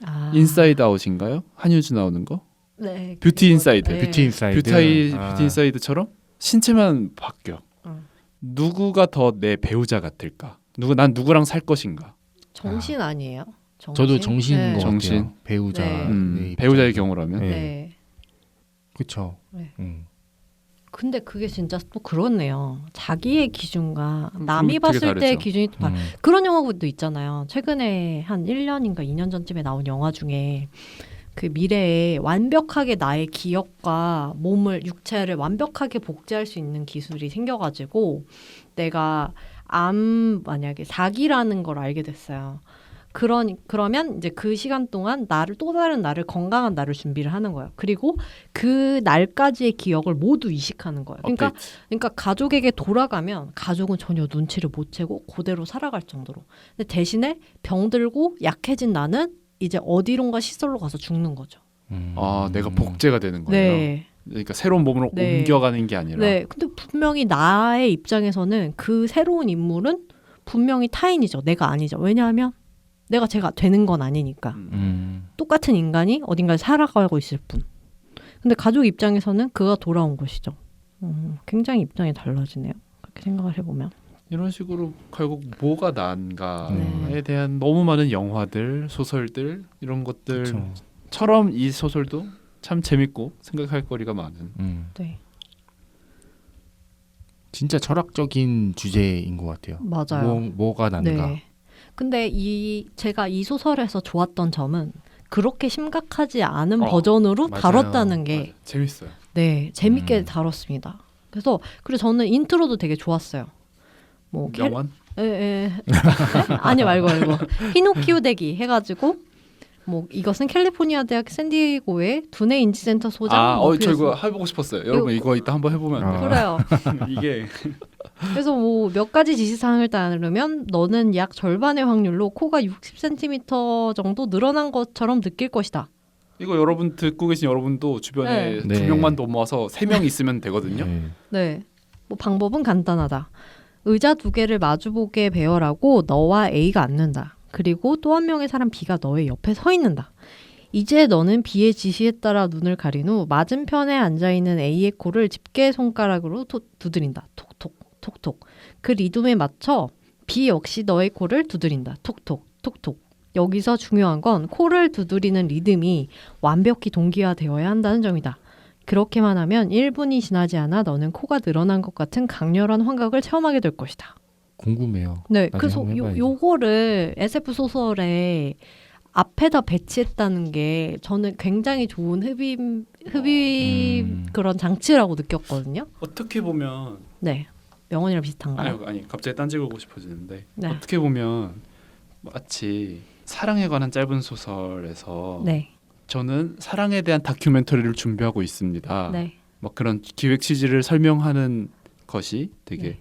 아. 인사이드 아웃인가요? 한효주 나오는 거? 네. 뷰티 인사이드. 네. 뷰티 인사이드. 뷰티 인사이드처럼 신체만 바뀌어. 응. 누구가 더 내 배우자 같을까? 난 누구랑 살 것인가? 정신 아니에요? 정신? 저도 정신인 네. 것 정신. 같아요. 배우자. 네. 배우자의 경우라면. 네. 네. 그렇죠. 네. 음. 근데 그게 진짜 또 그렇네요. 자기의 기준과 그럼 남이 되게 봤을 때의 다르죠. 기준이 또 음. 그런 영화도 있잖아요. 최근에 한 1년인가 2년 전쯤에 나온 영화 중에 그 미래에 완벽하게 나의 기억과 몸을 육체를 완벽하게 복제할 수 있는 기술이 생겨가지고 내가 만약에 사기라는 걸 알게 됐어요. 그러면 이제 그 시간 동안 또 다른 나를 건강한 나를 준비를 하는 거예요. 그리고 그 날까지의 기억을 모두 이식하는 거예요. 그러니까 가족에게 돌아가면 가족은 전혀 눈치를 못 채고 그대로 살아갈 정도로. 근데 대신에 병들고 약해진 나는 이제 어디론가 시설로 가서 죽는 거죠. 내가 복제가 되는 거예요. 네. 그러니까 새로운 몸으로 네. 옮겨가는 게 아니라. 네. 근데 분명히 나의 입장에서는 그 새로운 인물은 분명히 타인이죠. 내가 아니죠. 왜냐하면 내가 제가 되는 건 아니니까. 똑같은 인간이 어딘가에 살아가고 있을 뿐. 근데 가족 입장에서는 그가 돌아온 것이죠. 굉장히 입장이 달라지네요. 그렇게 생각을 해보면. 이런 식으로 결국 뭐가 나은가에 네. 대한 너무 많은 영화들, 소설들 이런 그쵸. 것들처럼 이 소설도 참 재밌고 생각할 거리가 많은. 네. 진짜 철학적인 주제인 것 같아요. 맞아요. 뭐가 난가. 네. 근데 제가 이 소설에서 좋았던 점은 그렇게 심각하지 않은 버전으로 맞아요. 다뤘다는 게 맞아요. 재밌어요. 네, 재밌게 다뤘습니다. 그리고 저는 인트로도 되게 좋았어요. 뭐 명언? 아니 말고 히노키우데기 해가지고 뭐 이것은 캘리포니아 대학 샌디에고의 두뇌 인지센터 소장. 저 이거 해보고 싶었어요. 여러분 이거 이따 한번 해보면 안 돼요? 그래요. 이게 그래서 뭐 몇 가지 지시사항을 따르면 너는 약 절반의 확률로 코가 60cm 정도 늘어난 것처럼 느낄 것이다. 이거 여러분 듣고 계신 여러분도 주변에 네. 2명만 더 모아서 3명 있으면 되거든요. 네. 네. 뭐 방법은 간단하다. 의자 2개를 마주보게 배열하고 너와 A가 앉는다. 그리고 또 한 명의 사람 B가 너의 옆에 서 있는다. 이제 너는 B의 지시에 따라 눈을 가린 후 맞은편에 앉아있는 A의 코를 집게 손가락으로 두드린다. 톡톡 톡톡. 그 리듬에 맞춰 B 역시 너의 코를 두드린다. 톡톡 톡톡. 여기서 중요한 건 코를 두드리는 리듬이 완벽히 동기화되어야 한다는 점이다. 그렇게만 하면 1분이 지나지 않아 너는 코가 늘어난 것 같은 강렬한 환각을 체험하게 될 것이다. 궁금해요. 네, 나중에 그래서 한번 해봐야지. 요거를 SF 소설에 앞에다 배치했다는 게 저는 굉장히 좋은 흡입 그런 장치라고 느꼈거든요. 어떻게 보면 네, 명언이랑 비슷한가요? 아니 갑자기 딴지 걸고 싶어지는데 네. 어떻게 보면 마치 사랑에 관한 짧은 소설에서 네, 저는 사랑에 대한 다큐멘터리를 준비하고 있습니다. 네, 막 그런 기획 취지를 설명하는 것이 되게 네.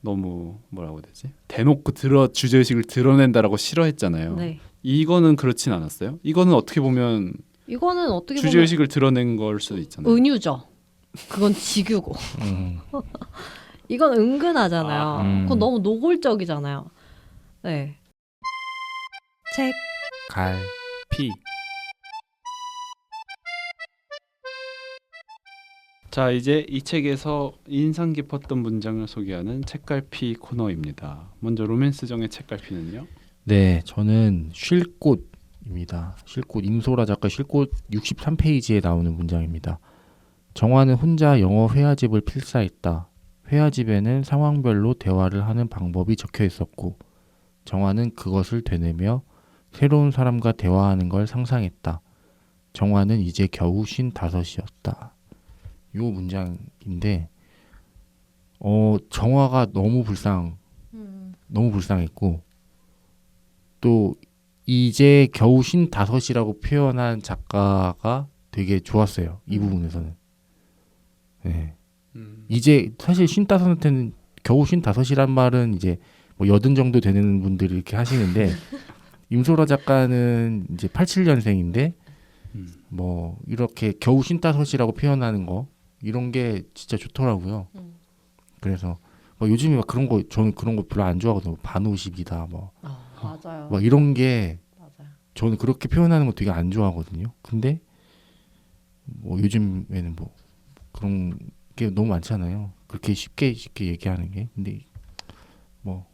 너무 뭐라고 해야 되지? 대놓고 주제의식을 드러낸다라고 싫어했잖아요. 네. 이거는 그렇진 않았어요. 이거는 어떻게 보면 이거는 어떻게 보면 주제의식을 드러낸 걸 수도 있잖아요. 은유죠. 그건 직유고. 이건 은근하잖아요. 그건 너무 노골적이잖아요. 네. 책. 갈. 피. 자, 이제 이 책에서 인상 깊었던 문장을 소개하는 책갈피 코너입니다. 먼저 로맨스정의 책갈피는요? 네, 저는 쉴곳입니다. 쉴곳 임소라 작가 쉴곳 63페이지에 나오는 문장입니다. 정화는 혼자 영어 회화집을 필사했다. 회화집에는 상황별로 대화를 하는 방법이 적혀 있었고 정화는 그것을 되뇌며 새로운 사람과 대화하는 걸 상상했다. 정화는 이제 겨우 55이었다. 요 문장인데 정화가 너무 불쌍했고 또 이제 겨우 55이라고 표현한 작가가 되게 좋았어요. 이 부분에서는. 네. 이제 사실 55한테는 겨우 55이란 말은 이제 뭐 80 정도 되는 분들이 이렇게 하시는데 임소라 작가는 이제 87년생인데 뭐 이렇게 겨우 55이라고 표현하는 거 이런 게 진짜 좋더라고요. 그래서 요즘에 막 저는 그런 거 별로 안 좋아하거든요. 반오십이다 뭐. 맞아요. 막 이런 게 맞아요. 저는 그렇게 표현하는 거 되게 안 좋아하거든요. 근데 뭐 요즘에는 뭐 그런 게 너무 많잖아요. 그렇게 쉽게 얘기하는 게. 근데 뭐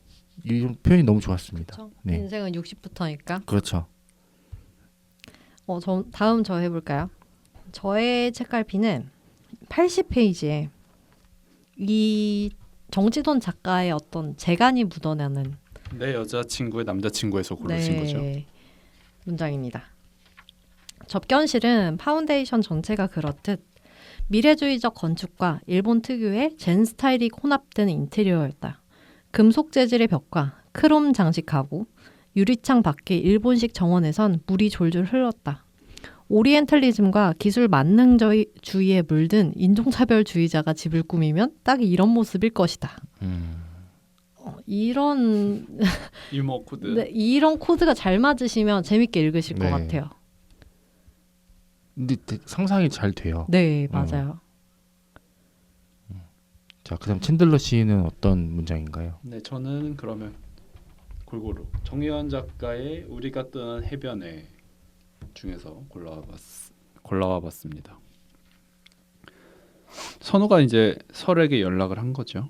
이런 표현이 너무 좋았습니다. 그렇죠. 네, 인생은 60부터니까. 그렇죠. 다음 저 해볼까요? 저의 책갈피는 80페이지에 이 정지돈 작가의 어떤 재간이 묻어나는 내 여자친구의 남자친구에서 고르신 거죠. 문장입니다. 접견실은 파운데이션 전체가 그렇듯 미래주의적 건축과 일본 특유의 젠 스타일이 혼합된 인테리어였다. 금속 재질의 벽과 크롬 장식 가구, 유리창 밖의 일본식 정원에선 물이 졸졸 흘렀다. 오리엔탈리즘과 기술 만능주의에 물든 인종차별주의자가 집을 꾸미면 딱 이런 모습일 것이다. 이런 유머 코드. 네, 이런 코드가 잘 맞으시면 재밌게 읽으실 것 네. 같아요. 근데 상상이 잘 돼요. 네, 맞아요. 자, 그다음 챈들러 씨는 어떤 문장인가요? 네, 저는 그러면 골고루 정의원 작가의 우리가 떠난 해변에 중에서 골라와 봤습니다. 선우가 이제 설에게 연락을 한 거죠.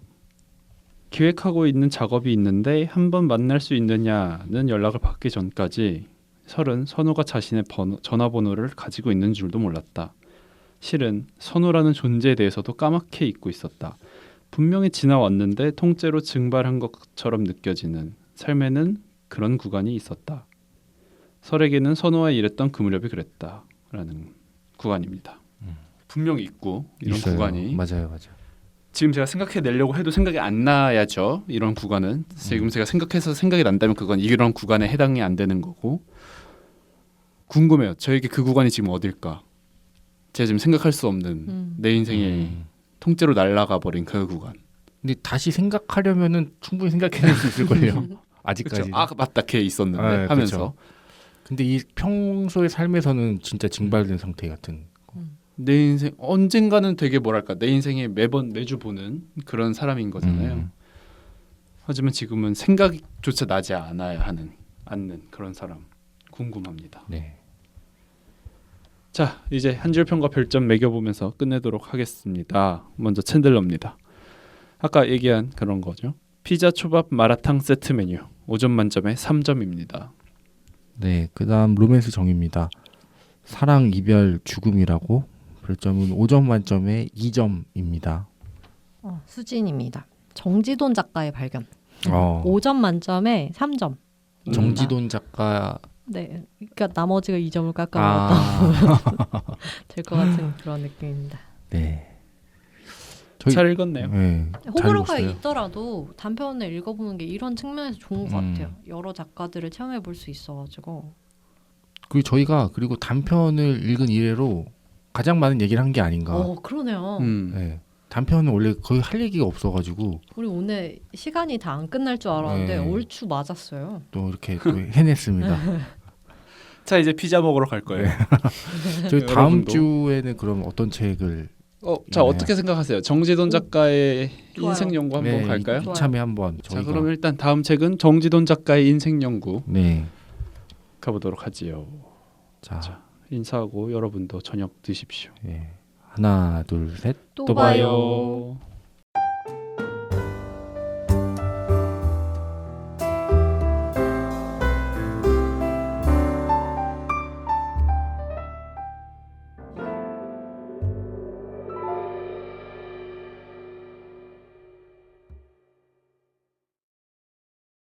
기획하고 있는 작업이 있는데 한번 만날 수 있느냐는 연락을 받기 전까지 설은 선우가 자신의 전화번호를 가지고 있는 줄도 몰랐다. 실은 선우라는 존재에 대해서도 까맣게 잊고 있었다. 분명히 지나왔는데 통째로 증발한 것처럼 느껴지는 삶에는 그런 구간이 있었다. 설에게는 선우와 일했던 그 무렵이 그랬다라는 구간입니다. 분명히 있고 이런 있어요. 구간이 맞아요. 지금 제가 생각해내려고 해도 생각이 안 나야죠. 이런 구간은 지금 제가 생각해서 생각이 난다면 그건 이런 구간에 해당이 안 되는 거고. 궁금해요. 저에게 그 구간이 지금 어딜까? 제가 지금 생각할 수 없는 내 인생의 통째로 날아가 버린 그 구간. 근데 다시 생각하려면은 충분히 생각해낼 수 있을 거예요. 아직까지. 그렇죠. 아 맞다, 걔 있었는데 네, 하면서. 그렇죠. 근데 이 평소의 삶에서는 진짜 증발된 상태 같은. 내 인생 언젠가는 되게 뭐랄까 내 인생에 매주 보는 그런 사람인 거잖아요. 하지만 지금은 생각조차 나지 않는 그런 사람. 궁금합니다. 네. 자, 이제 한 줄 평과 별점 매겨보면서 끝내도록 하겠습니다. 먼저 챈들러입니다. 아까 얘기한 그런 거죠. 피자, 초밥, 마라탕 세트 메뉴 5점 만점에 3점입니다. 네. 그다음 로맨스 정입니다. 사랑, 이별, 죽음이라고 별점은 5점 만점에 2점입니다. 수진입니다. 정지돈 작가의 발견. 어. 5점 만점에 3점. 정지돈 작가. 네, 그러니까 나머지가 2점을 깎아먹었다 될 것 같은 그런 느낌입니다. 네. 잘 읽었네요. 네. 잘 호불호가 읽었어요. 있더라도 단편을 읽어보는 게 이런 측면에서 좋은 것 같아요. 여러 작가들을 체험해 볼 수 있어가지고. 그리고 저희가 그리고 단편을 읽은 이래로 가장 많은 얘기를 한 게 아닌가. 그러네요. 네. 단편은 원래 거의 할 얘기가 없어가지고 우리 오늘 시간이 다 안 끝날 줄 알았는데 네. 얼추 맞았어요. 또 이렇게 또 해냈습니다. 자, 이제 피자 먹으러 갈 거예요. 저희 다음 여러분도. 주에는 그럼 어떤 책을 자, 네. 어떻게 생각하세요? 정지돈 작가의 좋아요. 인생 연구 한번 네, 갈까요? 이참에 한번 자, 저희가 그럼 일단 다음 책은 정지돈 작가의 인생 연구 네. 가보도록 하지요. 자, 자, 인사하고 여러분도 저녁 드십시오. 네. 하나, 둘, 셋. 또 또 봐요. 봐요.